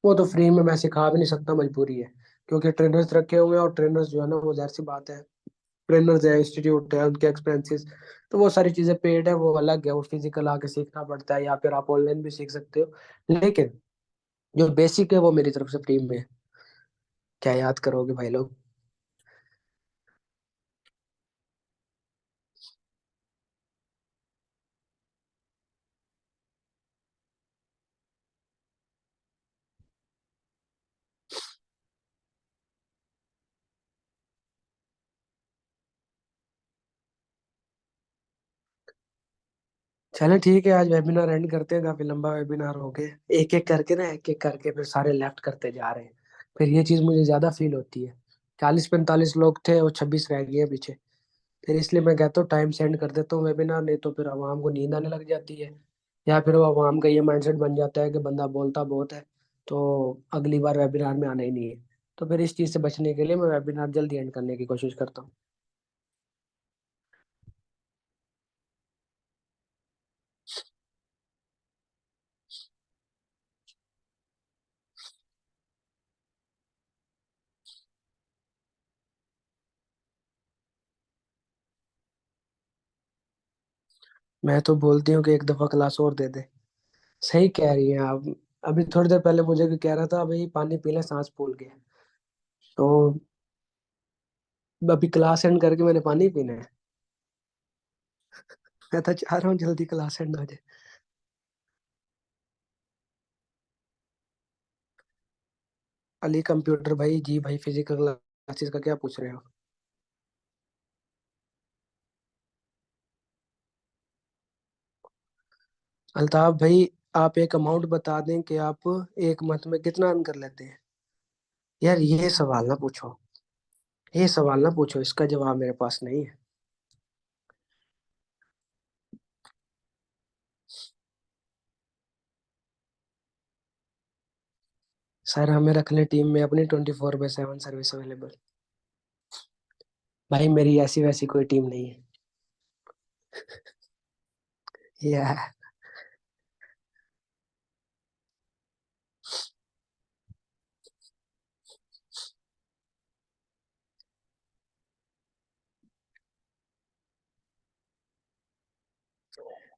वो तो फ्री में मैं सिखा भी नहीं सकता, मजबूरी है। क्योंकि ट्रेनर्स रखे हुए हैं, और ट्रेनर्स जो है ना वो जाहिर सी बात है, ट्रेनर्स है, इंस्टीट्यूट है, उनके एक्सपेंसेस, तो वो सारी चीजें पेड है, वो अलग है, वो फिजिकल आके सीखना पड़ता है, या फिर आप ऑनलाइन भी सीख सकते हो। लेकिन जो बेसिक है वो मेरी तरफ से फ्री में है। क्या याद करोगे भाई लोग। चले ठीक है, आज वेबिनार एंड करते हैं, काफी लंबा वेबिनार हो गया। एक एक करके ना, एक एक करके फिर सारे लेफ्ट करते जा रहे हैं। फिर ये चीज मुझे ज्यादा फील होती है। 40-45 लोग थे और 26 रह गए पीछे। फिर इसलिए मैं कहता हूँ टाइम सेंड कर देता हूँ वेबिनार, नहीं तो फिर आवाम को नींद आने लग जाती है, या फिर वो आवाम का ये माइंडसेट बन जाता है कि बंदा बोलता बहुत है, तो अगली बार वेबिनार में आना ही नहीं है। तो फिर इस चीज से बचने के लिए मैं वेबिनार जल्दी एंड करने की कोशिश करता हूँ। मैं तो बोलती हूँ कि एक दफा क्लास और दे दे। सही कह रही हैं आप। अभी थोड़ी देर पहले मुझे भी कह रहा था भाई पानी पी ले, सांस फूल गया। तो अभी क्लास एंड करके मैंने पानी पीना है। मैं तो चाह रहा हूँ जल्दी क्लास एंड हो जाए। अली कंप्यूटर भाई, जी भाई, फिजिकल क्लासेस का क्या पूछ रहे हो? अल्ताफ भाई, आप एक अमाउंट बता दें कि आप एक मंथ में कितना अर्न कर लेते हैं। यार ये सवाल ना पूछो, ये सवाल ना पूछो, इसका जवाब मेरे पास नहीं है। सर हमें रख लें टीम में अपनी, 24/7 सर्विस अवेलेबल। भाई मेरी ऐसी वैसी कोई टीम नहीं है। या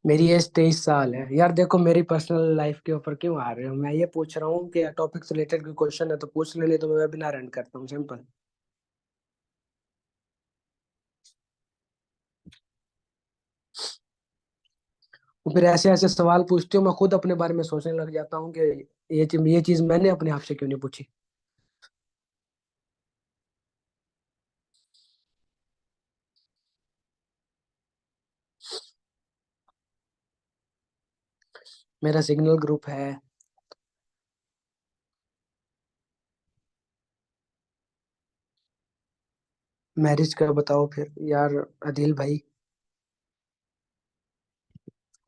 मेरी एज 23 साल है यार। देखो मेरी पर्सनल लाइफ के ऊपर क्यों आ रहे हो? मैं ये पूछ रहा हूँ कि टॉपिक से रिलेटेड कोई क्वेश्चन है तो पूछ लेने, तो मैं वेबिनार रन करता हूँ, सिंपल। तो फिर ऐसे ऐसे सवाल पूछते हो, मैं खुद अपने बारे में सोचने लग जाता हूँ कि ये चीज मैंने अपने आप से क्यों नहीं पूछी। मेरा सिग्नल ग्रुप है। मैरिज का बताओ फिर यार, अदिल भाई।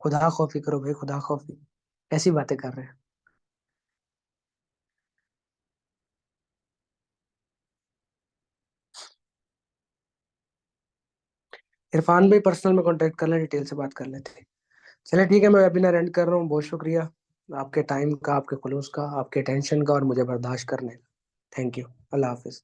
खुदा खौफी करो भाई, खुदा खौफी। ऐसी बातें कर रहे हैं। इरफान भाई पर्सनल में कांटेक्ट कर ले, डिटेल से बात कर लेते हैं। चलिए ठीक है, मैं वेबिनार एंड कर रहा हूँ। बहुत शुक्रिया आपके टाइम का, आपके खुलूस का, आपके टेंशन का और मुझे बर्दाश्त करने का। Thank you. Allah Hafiz.